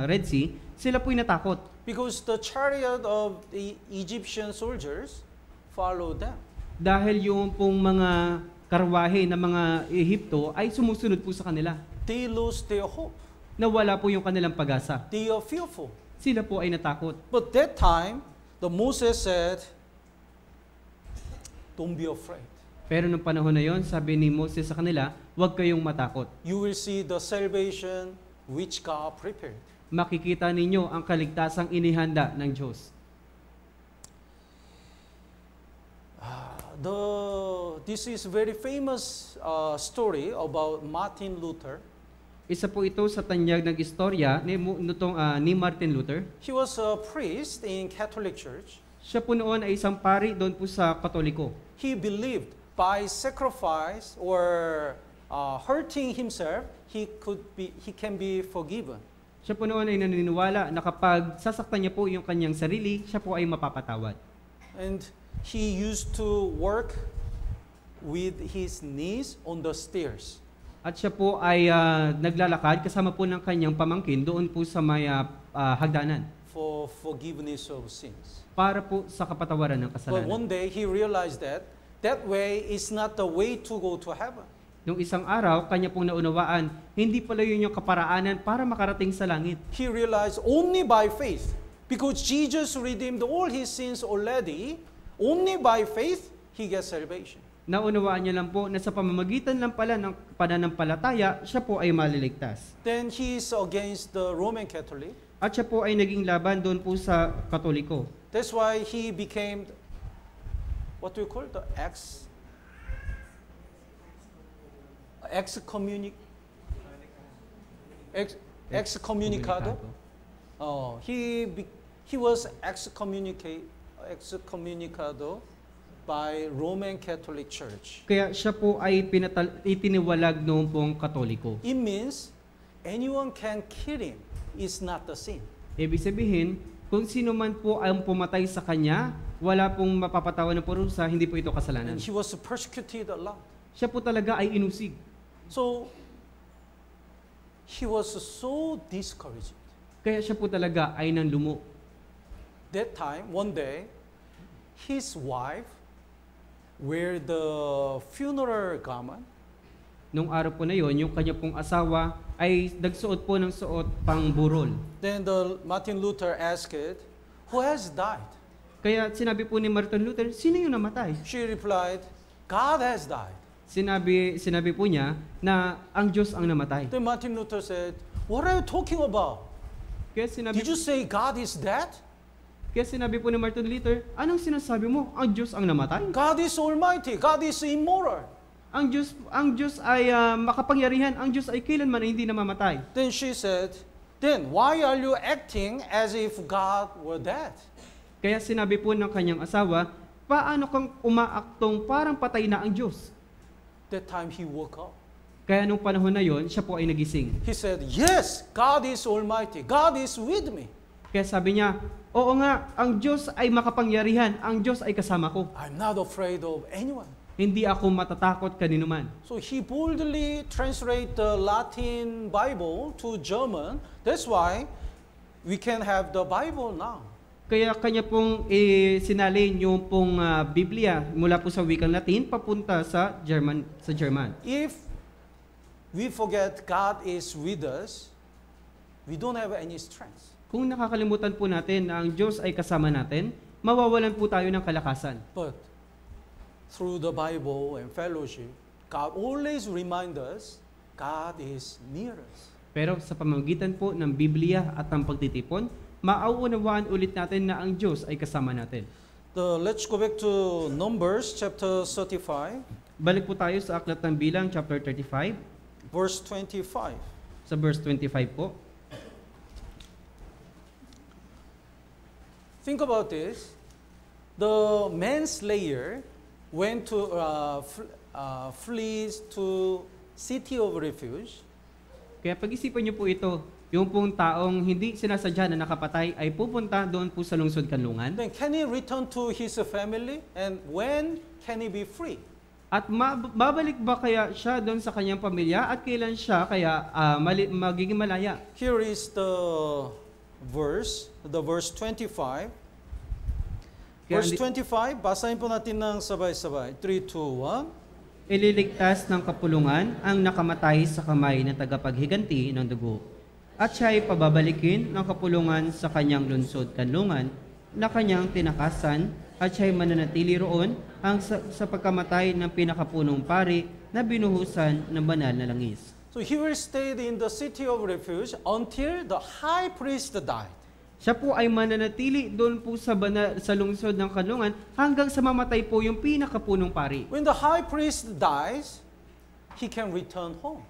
Red Sea, sila po'y natakot. Because the chariot of the Egyptian soldiers followed them. Dahil yung pong mga karwahe ng mga Ehipto ay sumusunod po sa kanila. They lost their hope. Nawala po yung kanilang pag-asa. They are fearful. Sila po ay natakot. But that time, the Moses said, don't be afraid. Pero nung panahon na yon, sabi ni Moses sa kanila, huwag kayong matakot. You will see the salvation which God prepared. Makikita ninyo ang kaligtasang inihanda ng Diyos. This is very famous story about Martin Luther. Isa po ito sa tanyag ng istorya ni Martin Luther. He was a priest in Catholic Church. Siya po noon ay isang pari doon po sa Katoliko. He believed by sacrifice or hurting himself, he can be forgiven. Siya po noon ay naniniwala na kapag sasaktan niya po yung kanyang sarili, siya po ay mapapatawad. And he used to work with his knees on the stairs. At siya po ay naglalakad kasama po ng kanyang pamangkin doon po sa may hagdanan For forgiveness of sins. para po sa kapatawaran ng But kasalanan. one day he realized that that way is not the way to go to heaven. Nung isang araw, kanya pong naunawaan, hindi pala yun yung kaparaanan para makarating sa langit. He realized only by faith, because Jesus redeemed all his sins already, only by faith he gets salvation. Naunawaan niya lang po na sa pamamagitan lang pala ng pananampalataya, siya po ay maliligtas. Then he is against the Roman Catholic. At siya po ay naging laban doon po sa Katoliko. That's why he became, what do you call it, the excommunicado. Oh, he was excommunicado by Roman Catholic Church. Kaya siya po ay itiniwalag noong pong Katoliko. It means anyone can kill him. Is not the sin. Ibig sabihin, kung sino man po ang pumatay sa kanya, wala pong mapapatawan ng parusa, hindi po ito kasalanan. And he was persecuted a lot. Siya po talaga ay inusig. So he was so discouraged. Kaya siya po talaga ay nanlumo. That time, one day, his wife wear the funeral garment. Nung araw po na yon, yung kanya pong asawa ay nagsuot po ng suot pang burol. Then Martin Luther asked it, who has died? Kaya sinabi po ni Martin Luther, sino yung namatay? She replied, God has died. Sinabi po niya na ang Diyos ang namatay. Then Martin Luther said, what are you talking about? Kaya sinabi, Did you say God is dead? kaya sinabi po ni Martin Luther, anong sinasabi mo? Ang Diyos ang namatay? God is almighty. God is immortal. ang Diyos ay makapangyarihan, ang Diyos ay kailanman ay hindi namamatay. Then she said, then why are you acting as if God were dead? Kaya sinabi po ng kanyang asawa, paano kang umaaktong parang patay na ang Diyos? That time he woke up. Kaya nung panahon na yon, siya po ay nagising. He said, yes, God is almighty. God is with me. Kaya sabi niya, oo nga, ang Diyos ay makapangyarihan, ang Diyos ay kasama ko. I'm not afraid of anyone. Hindi ako matatakot kanino man. So he boldly translated the Latin Bible to German. That's why we can have the Bible now. Kaya kanya pong sinalin yung pong Biblia mula po sa wikang Latin papunta sa German. If we forget God is with us, we don't have any strength. Kung nakakalimutan po natin na ang Diyos ay kasama natin, mawawalan po tayo ng kalakasan. But through the Bible and fellowship, God always reminds us God is near us. Pero sa pamamagitan po ng Biblia at ng pagtitipon, mauunawaan ulit natin na ang Diyos ay kasama natin. Let's go back to Numbers chapter 35, Balik po tayo sa Aklat ng Bilang, chapter 35, verse 25. sa verse 25 po. Think about this. The manslayer went to flees to city of refuge. Kaya pag-isipan niyo po ito, yung pong taong hindi sinasadya na nakapatay ay pupunta doon po sa lungsod kanlungan. Then can he return to his family? And when can he be free? At babalik ba kaya siya doon sa kanyang pamilya at kailan siya kaya magiging malaya? Here is the verse 25. Verse 25, basahin po natin ng sabay-sabay. 3, 2, 1. Ililigtas ng kapulungan ang nakamatay sa kamay ng tagapaghiganti ng dugo. At siya ay pababalikin ng kapulungan sa kanyang lungsod kanlungan na kanyang tinakasan at siya ay mananatili roon sa pagkamatay ng pinakapunong pari na binuhusan ng banal na langis. So he will stay in the city of refuge until the high priest died. Siya po ay mananatili doon po sa lungsod ng kanlungan hanggang sa mamatay po yung pinakapunong pari. When the high priest dies, he can return home.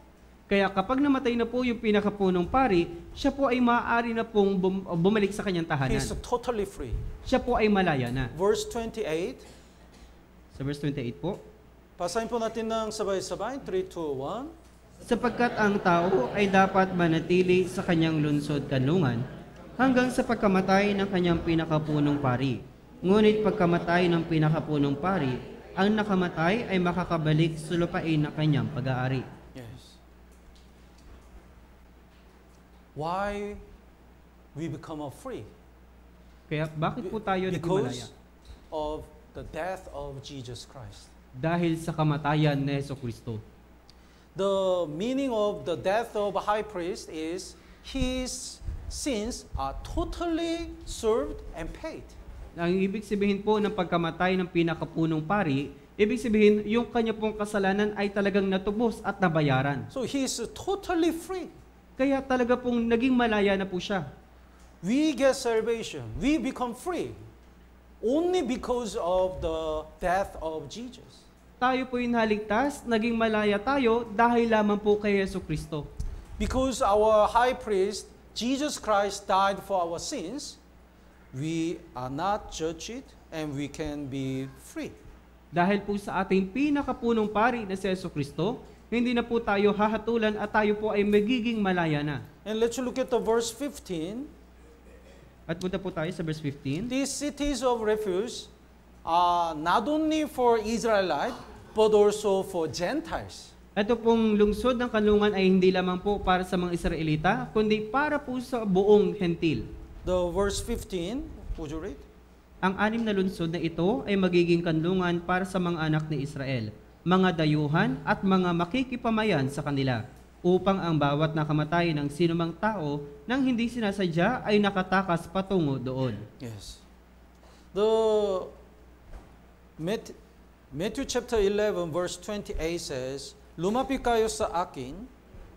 Kaya kapag namatay na po yung pinakapunong pari, siya po ay maaari na pong bumalik sa kanyang tahanan. He's totally free. Siya po ay malaya na. Verse 28. Sa verse 28 po, Basahin po natin ng sabay-sabay. 3, 2, 1. sapagkat ang tao ay dapat manatili sa kanyang lungsod kanlungan hanggang sa pagkamatay ng kanyang pinakapunong pari. Ngunit pagkamatay ng pinakapunong pari, ang nakamatay ay makakabalik sa lupain ng kanyang pag-aari. Yes. Why we become free? Kaya bakit po tayo naging malaya? Because of the death of Jesus Christ. Dahil sa kamatayan ni Jesucristo. The meaning of the death of a high priest is his sins are totally served and paid. Ang ibig sabihin po ng pagkamatay ng pinakapunong pari, ibig sabihin yung kanya pong kasalanan ay talagang natubos at nabayaran. So he is totally free. Kaya talaga pong naging malaya na po siya. We get salvation. We become free only because of the death of Jesus. Tayo po yung naligtas, naging malaya tayo dahil lamang po kay Jesucristo. Because our high priest, Jesus Christ, died for our sins, we are not judged and we can be free. Dahil po sa ating pinakapunong pari na si Jesucristo, hindi na po tayo hahatulan at tayo po ay magiging malaya na. And let's look at the verse 15. At punta po tayo sa verse 15. These cities of refuge are not only for Israelites, but also for Gentiles. Ito pong lungsod ng kanlungan ay hindi lamang po para sa mga Israelita, kundi para po sa buong hentil. The verse 15, would you read? Ang 6 na lungsod na ito ay magiging kanlungan para sa mga anak ni Israel, mga dayuhan at mga makikipamayan sa kanila, upang ang bawat nakamatay ng sinumang tao nang hindi sinasadya ay nakatakas patungo doon. Yes. The Matthew chapter 11 verse 28 says, lumapit kayo sa akin,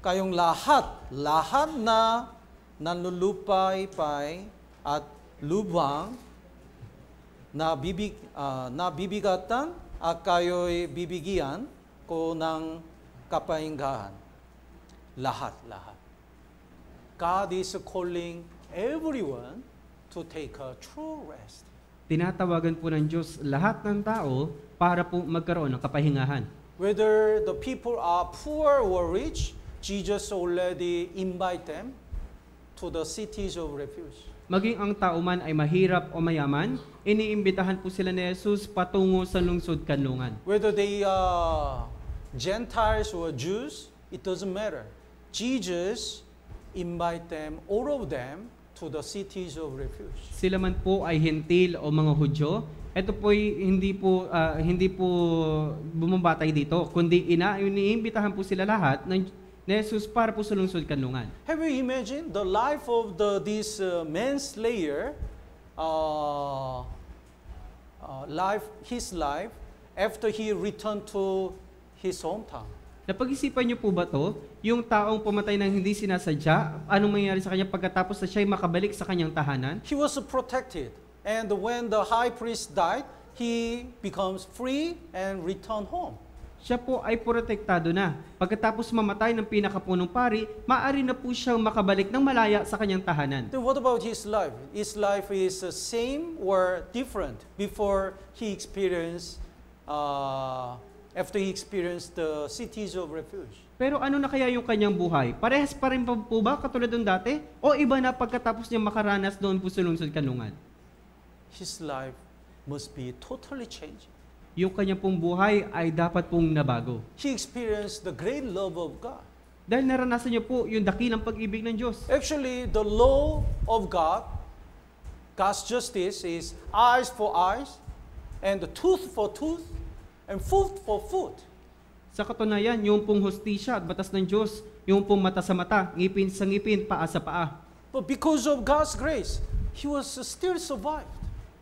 kayong lahat na nanlulupay-pay at lubhang na bibigatan at kayo'y bibigyan ko ng kapahingahan. Lahat. God is calling everyone to take a true rest. Tinatawagan po ng Diyos lahat ng tao para po magkaroon ng kapahingahan. Whether the people are poor or rich, Jesus already invite them to the cities of refuge. Maging ang tao man ay mahirap o mayaman, iniimbitahan po sila ni Jesus patungo sa lungsod kanlungan. Whether they are Gentiles or Jews, it doesn't matter. Jesus invite them, all of them, to the cities of refuge. Sila man po ay hentil o mga Hudyo, ito po hindi po bumabatay dito, kundi iniimbitahan po sila lahat ng ni Jesus para po sa lungsod kanlungan. Have you imagined the life of this manslayer, his life after he returned to his hometown? Napag-isipan niyo po ba to? Yung taong pumatay ng hindi sinasadya, anong mangyayari sa kanya pagkatapos na siya'y makabalik sa kanyang tahanan? He was protected, and when the high priest died, he becomes free and returned home. Siya po ay protektado na. Pagkatapos mamatay ng pinakapunong pari, maaari na po siyang makabalik ng malaya sa kanyang tahanan. Then what about his life? His life is the same or different before he experienced, after he experienced the cities of refuge? Pero ano na kaya yung kanyang buhay? Parehas pa rin po ba katulad ng dati? O iba na pagkatapos niya makaranas doon po sa lungsod kanlungan? His life must be totally changed. Yung kanyang pong buhay ay dapat pong nabago. He experienced the great love of God. Dahil naranasan niyo po yung dakilang pag-ibig ng Diyos. Actually, the law of God, God's justice is eyes for eyes, and tooth for tooth, and foot for foot. Sa katunayan, yung pong hustisya at batas ng Diyos, yung pong mata sa mata, ngipin sa ngipin, paa sa paa. But because of God's grace, he was still survived.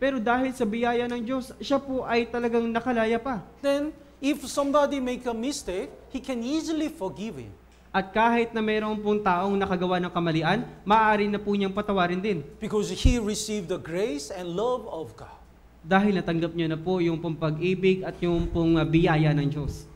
Pero dahil sa biyaya ng Diyos, siya po ay talagang nakalaya pa. Then, if somebody make a mistake, he can easily forgive him. At kahit na mayroon pong taong nakagawa ng kamalian, maaari na po niyang patawarin din. Because he received the grace and love of God. Dahil natanggap niya na po yung pong pag-ibig at yung pong biyaya ng Diyos.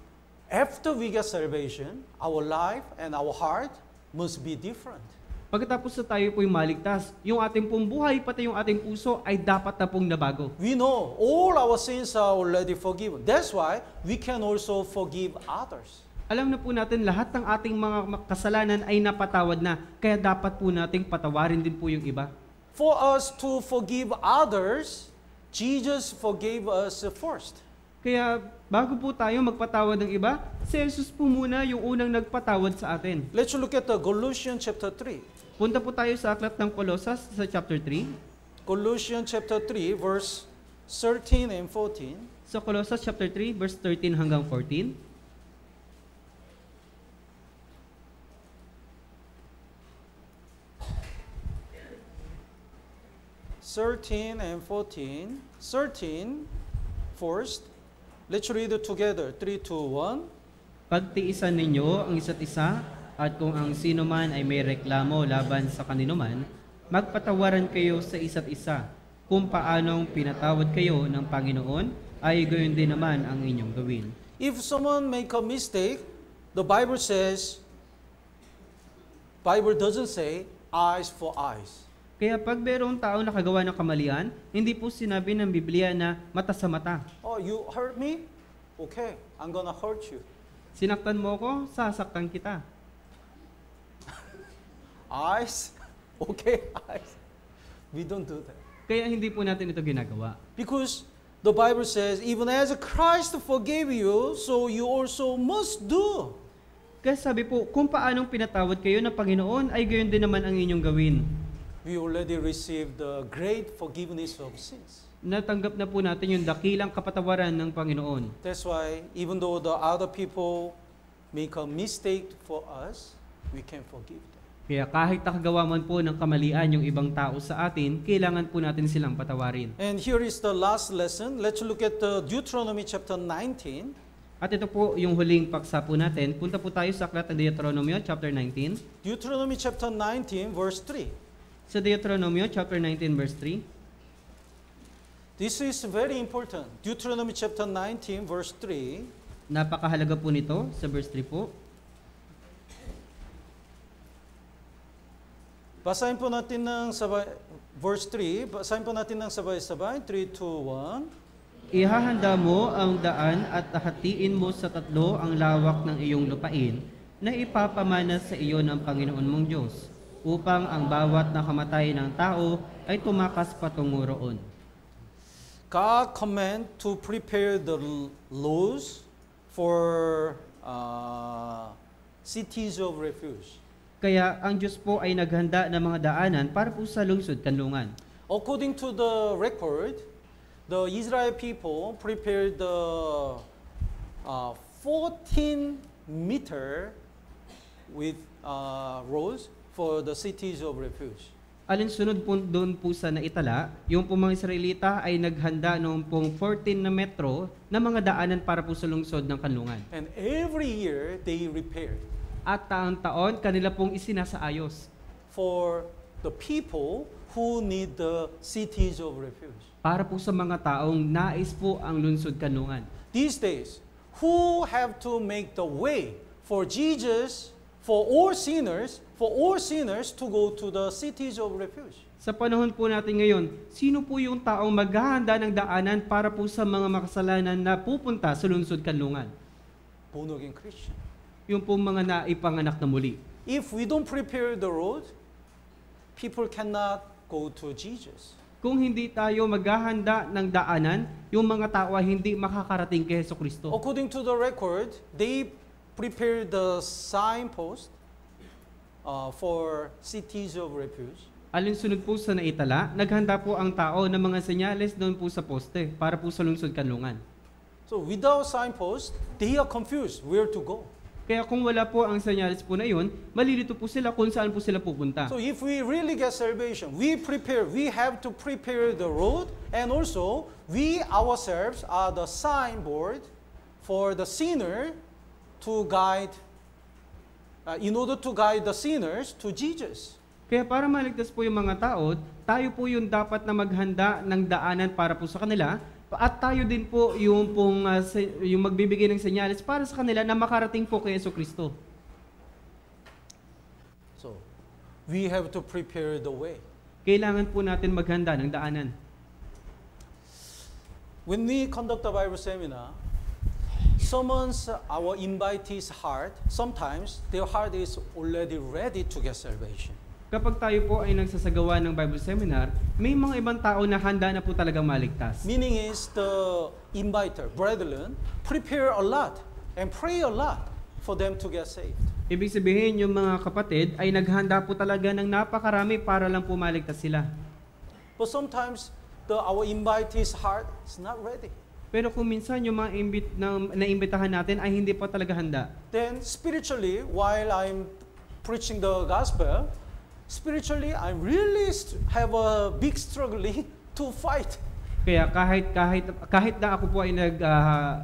After we get salvation, our life and our heart must be different. Pagkatapos na tayo po'y maligtas, yung ating pong buhay, pati yung ating puso ay dapat na pong nabago. We know all our sins are already forgiven. That's why we can also forgive others. Alam na po natin lahat ng ating mga kasalanan ay napatawad na, kaya dapat po nating patawarin din po yung iba. For us to forgive others, Jesus forgave us first. Kaya bago po tayo magpatawad ng iba, si Jesus po muna yung unang nagpatawad sa atin. Let's look at the Colossians chapter 3. Punta po tayo sa aklat ng Kolosas sa chapter 3. Colossians chapter 3 verse 13 and 14. Sa Kolosas chapter 3 verse 13 hanggang 14. And 14. 13 first. Let's read it together. 3, 2, 1. Pagtiisan ninyo ang isa't isa, at kung ang sino man ay may reklamo laban sa kanino man, magpatawaran kayo sa isa't isa. Kung paanong pinatawad kayo ng Panginoon, ay gayon din naman ang inyong gawin. If someone make a mistake, the Bible doesn't say eyes for eyes. Kaya pag mayroong tao nakagawa ng kamalian, hindi po sinabi ng Biblia na mata sa mata. Oh, you hurt me? Okay, I'm gonna hurt you. Sinaktan mo ko, sasaktan kita. Eyes? Okay, eyes. We don't do that. Kaya hindi po natin ito ginagawa. Because the Bible says, even as Christ forgave you, so you also must do. Kaya sabi po, kung paanong pinatawad kayo ng Panginoon, ay gayon din naman ang inyong gawin. We already received the great forgiveness of sins. Natanggap na po natin yung dakilang kapatawaran ng Panginoon. That's why, even though the other people make a mistake for us, we can forgive them. Kaya kahit nakagawa man po ng kamalian yung ibang tao sa atin, kailangan po natin silang patawarin. And here is the last lesson. Let's look at Deuteronomy chapter 19. At ito po yung huling paksa po natin. Punta po tayo sa aklat ng Deuteronomy chapter 19. Deuteronomy chapter 19 verse 3. Sa Deuteronomy chapter 19 verse 3. This is very important. Deuteronomy chapter 19 verse 3. Napakahalaga po nito sa verse 3 po. Basahin po natin ng sabay, verse 3, basahin po natin ng sabay-sabay, 3, 2, 1. Ihahanda mo ang daan at hahatiin mo sa tatlo ang lawak ng iyong lupain na ipapamana sa iyo ng Panginoon mong Diyos, upang ang bawat nakamatay ng tao ay tumakas patungo roon. God command to prepare the laws for cities of refuge. Kaya ang Diyos po ay naghanda ng mga daanan para po sa lungsod kanlungan. According to the record, the Israel people prepared the 14 meter with roads for the cities of refuge. Alinsunod po doon po sa naitala, yung po mga Israelita ay naghanda noong pong 14 na metro na mga daanan para po sa lungsod ng kanlungan. And every year they repaired At taon-taon kanila pong isinasaayos for the people who need the cities of refuge. para po sa mga taong nais po ang lungsod kanlungan. These days, who have to make the way for Jesus, for all sinners to go to the cities of refuge? Sa panahon po natin ngayon, sino po yung taong maghahanda ng daanan para po sa mga makasalanan na pupunta sa lungsod kanlungan? Born again Christian. Yung po mga naipanganak na muli. If we don't prepare the road, people cannot go to Jesus. Kung hindi tayo maghahanda ng daanan, yung mga tao ay hindi makakarating kay Jesucristo. According to the record, they prepared the signpost for cities of refuge. Alinsunod po sa naitala, naghanda po ang tao ng mga senyales doon po sa poste para po sa lungsod kanlungan. So without signpost, they are confused where to go. Kaya kung wala po ang senyales po na yun, malilito po sila kung saan po sila pupunta. So if we really get salvation, we have to prepare the road, and also we ourselves are the signboard for the sinner to guide, in order to guide the sinners to Jesus. Kaya para maligtas po yung mga tao, tayo po yung dapat na maghanda ng daanan para po sa kanila, at tayo din po yung magbibigay ng senyales para sa kanila na makarating po kay Jesucristo. So we have to prepare the way. Kailangan po natin maghanda ng daanan. When we conduct a Bible seminar, our invitees' heart, sometimes their heart is already ready to get salvation. Kapag tayo po ay nagsasagawa ng Bible seminar, may mga ibang tao na handa na po talagang maligtas. Meaning is the inviter, brethren, prepare a lot and pray a lot for them to get saved. Ibig sabihin, yung mga kapatid ay naghanda po talaga ng napakarami para lang po maligtas sila. But sometimes our invitees' heart is not ready. Pero kung minsan yung mga naimbitahan natin ay hindi pa talaga handa. Then spiritually, while I'm preaching the gospel, spiritually, I really have a big struggling to fight. Kaya kahit na ako po ay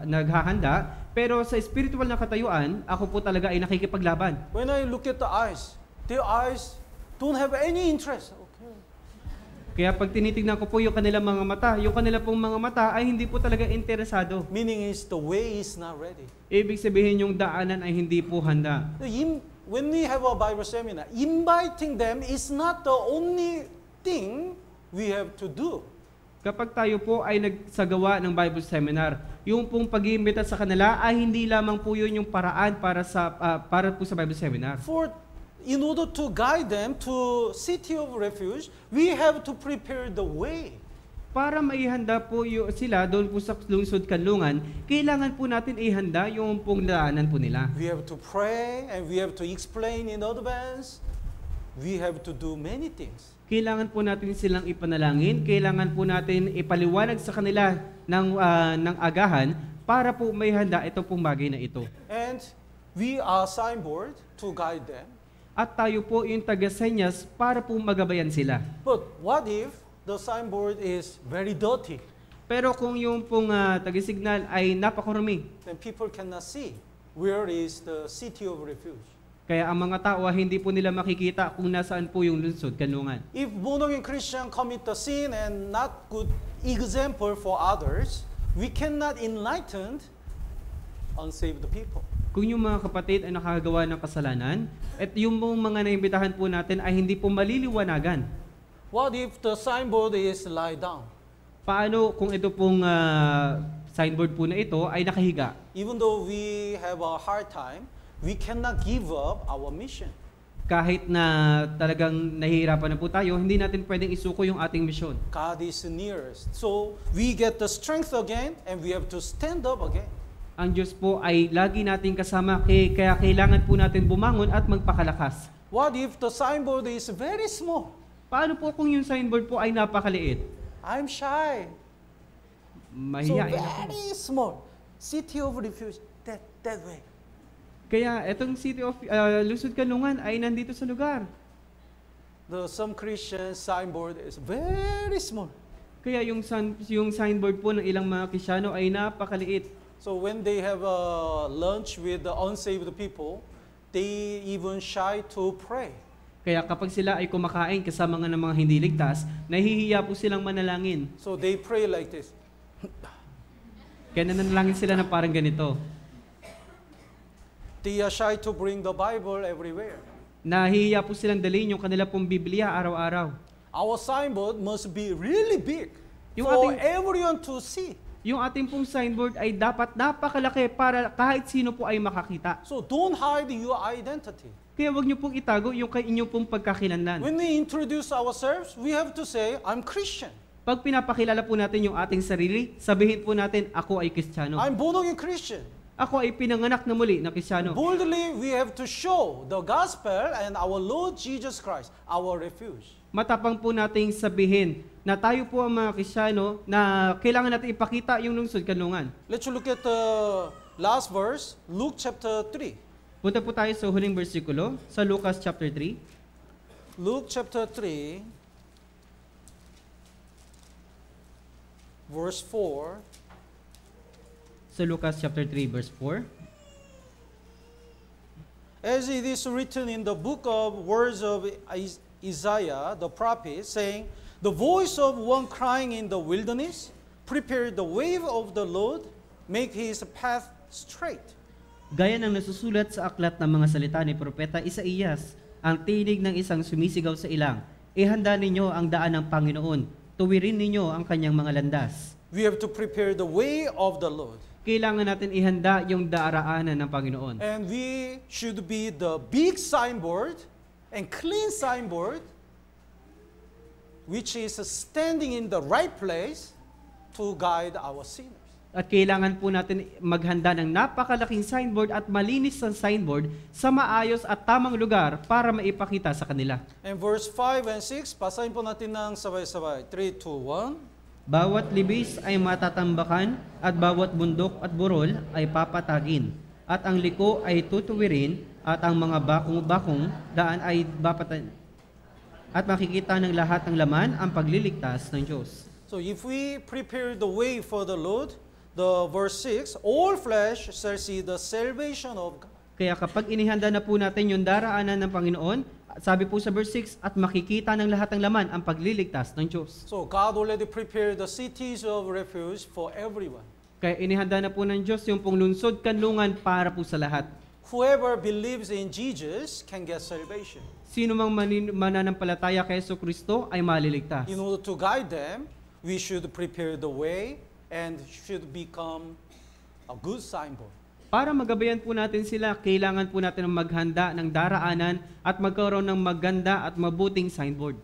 naghahanda, pero sa spiritual na katayuan, ako po talaga ay nakikipaglaban. When I look at their eyes don't have any interest. Okay. Kaya pag tinitingnan ko po yung kanilang mga mata, yung kanila pong mga mata ay hindi po talaga interesado. Meaning is the way is not ready. Ibig sabihin yung daanan ay hindi po handa. When we have a Bible seminar, inviting them is not the only thing we have to do. Kapag tayo po ay nagsagawa ng Bible seminar, yung pong pag-iimbita sa kanila ay hindi lamang po yun yung paraan para po sa Bible seminar. In order to guide them to city of refuge, we have to prepare the way. Para maihanda po sila doon po sa lungsod kanlungan, kailangan po natin ihanda yung pong daanan po nila. We have to pray and we have to explain in advance. We have to do many things. Kailangan po natin silang ipanalangin, kailangan po natin ipaliwanag sa kanila ng agahan para po maihanda ito pong bagay na ito. And we are signboard to guide them. At tayo po yung taga-senyas para po magabayan sila. But what if the signboard is very dirty? Pero kung yung pong taga-signal ay napakarumi, then people cannot see where is the city of refuge. kaya ang mga tao hindi po nila makikita kung nasaan po yung lungsod kanlungan. If born-again Christian commit the sin and not good example for others, we cannot enlighten unsaved people. Kung yung mga kapatid ay nakagawa ng kasalanan, at yung mga naimbitahan po natin ay hindi po maliliwanagan. What if the signboard is lie down? Paano kung ito pong signboard po na ito ay nakahiga? Even though we have a hard time, we cannot give up our mission. Kahit na talagang nahihirapan na po tayo, hindi natin pwedeng isuko yung ating misyon. God is near us. So we get the strength again and we have to stand up again. Ang Diyos po ay lagi nating kasama, kaya kailangan po natin bumangon at magpakalakas. What if the signboard is very small? Paano po kung yung signboard po ay napakaliit? I'm shy. So Mahihain. very small. City of Refuge, that way. Kaya itong City of Lusod Kanlungan ay nandito sa lugar. Some Christian signboard is very small. Kaya yung signboard po ng ilang mga Kristiyano ay napakaliit. So when they have a lunch with the unsaved people, they even shy to pray. Kaya kapag sila ay kumakain kasama ng mga hindi ligtas, nahihiya po silang manalangin. So they pray like this. Kaya nanalangin sila na parang ganito. They are shy to bring the Bible everywhere. Nahihiya po silang dalhin yung kanila pong Biblia araw-araw. Our signboard must be really big Yung for ating- everyone to see. Yung ating pong signboard ay dapat napakalaki para kahit sino po ay makakita. So don't hide your identity. Kaya wag niyo pong itago yung inyong pong pagkakilanlan. When we introduce ourselves, we have to say, I'm Christian. Pag pinapakilala po natin yung ating sarili, sabihin po natin, ako ay Kristiyano. I'm born again Christian. Ako ay pinanganak na muli na Kristiyano. Boldly, we have to show the gospel and our Lord Jesus Christ, our refuge. Matapang po nating sabihin na tayo po ang mga Kristiyano na kailangan natin ipakita yung lungsod kanlungan. Let's look at the last verse, Luke chapter 3. Punta po tayo sa huling bersikulo, sa Lucas chapter 3. Luke chapter 3, verse 4. Sa Lucas chapter 3 verse 4. As it is written in the book of words of Isaiah, the prophet, saying, the voice of one crying in the wilderness, prepare the way of the Lord, make his path straight. Gaya ng nasusulat sa aklat ng mga salita ni Propeta Isaías, ang tinig ng isang sumisigaw sa ilang, ihanda ninyo ang daan ng Panginoon, tuwirin ninyo ang kanyang mga landas. We have to prepare the way of the Lord. Kailangan natin ihanda yung daraanan ng Panginoon. And we should be the big signboard and clean signboard, which is standing in the right place to guide our sinners. At kailangan po natin maghanda ng napakalaking signboard at malinis ang signboard sa maayos at tamang lugar para maipakita sa kanila. And verse 5 and 6, basahin po natin ng sabay-sabay. 3, 2, 1. Bawat libis ay matatambakan at bawat bundok at burol ay papatagin. At ang liko ay tutuwirin at ang mga bakong-bakong daan ay bapatan. At makikita ng lahat ng laman ang pagliligtas ng Diyos. So if we prepare the way for the Lord, the verse 6, all flesh shall see the salvation of God. Kaya kapag inihanda na po natin yung daraanan ng Panginoon, sabi po sa verse 6, at makikita ng lahat ng laman ang pagliligtas ng Diyos. So God already prepared the cities of refuge for everyone. Kaya inihanda na po ng Diyos yung pong lungsod kanlungan para po sa lahat. Whoever believes in Jesus can get salvation. Sino mang mananampalataya kay Jesucristo ay maliligtas. In order to guide them, we should prepare the way and should become a good signboard. Para magabayan po natin sila, kailangan po natin maghanda ng daraanan at magkaroon ng maganda at mabuting signboard.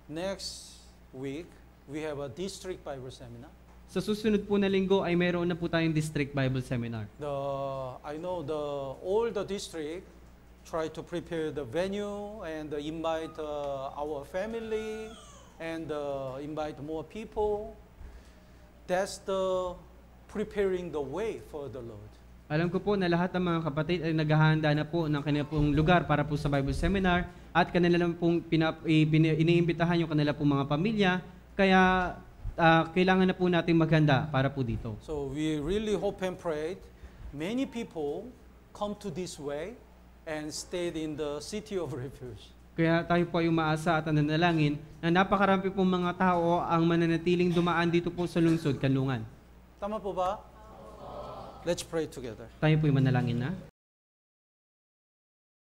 Next week, we have a district Bible seminar. Sa susunod po na linggo ay mayroon na po tayong District Bible Seminar. I know all the district try to prepare the venue and invite our family and invite more people. That's the preparing the way for the Lord. Alam ko po na lahat ng mga kapatid ay naghahanda na po ng kanilang pong lugar para po sa Bible Seminar at kanila pong iniimbitahan yung kanila pong mga pamilya. Kaya kailangan na po nating maghanda para po dito. So we really hope and pray many people come to this way and stayed in the city of refuge. Kaya tayo po ay umaasa at nananalangin na napakarami pong mga tao ang mananatiling dumaan dito po sa lungsod kanlungan. Tama po ba? Let's pray together. Tayo po'y manalangin na.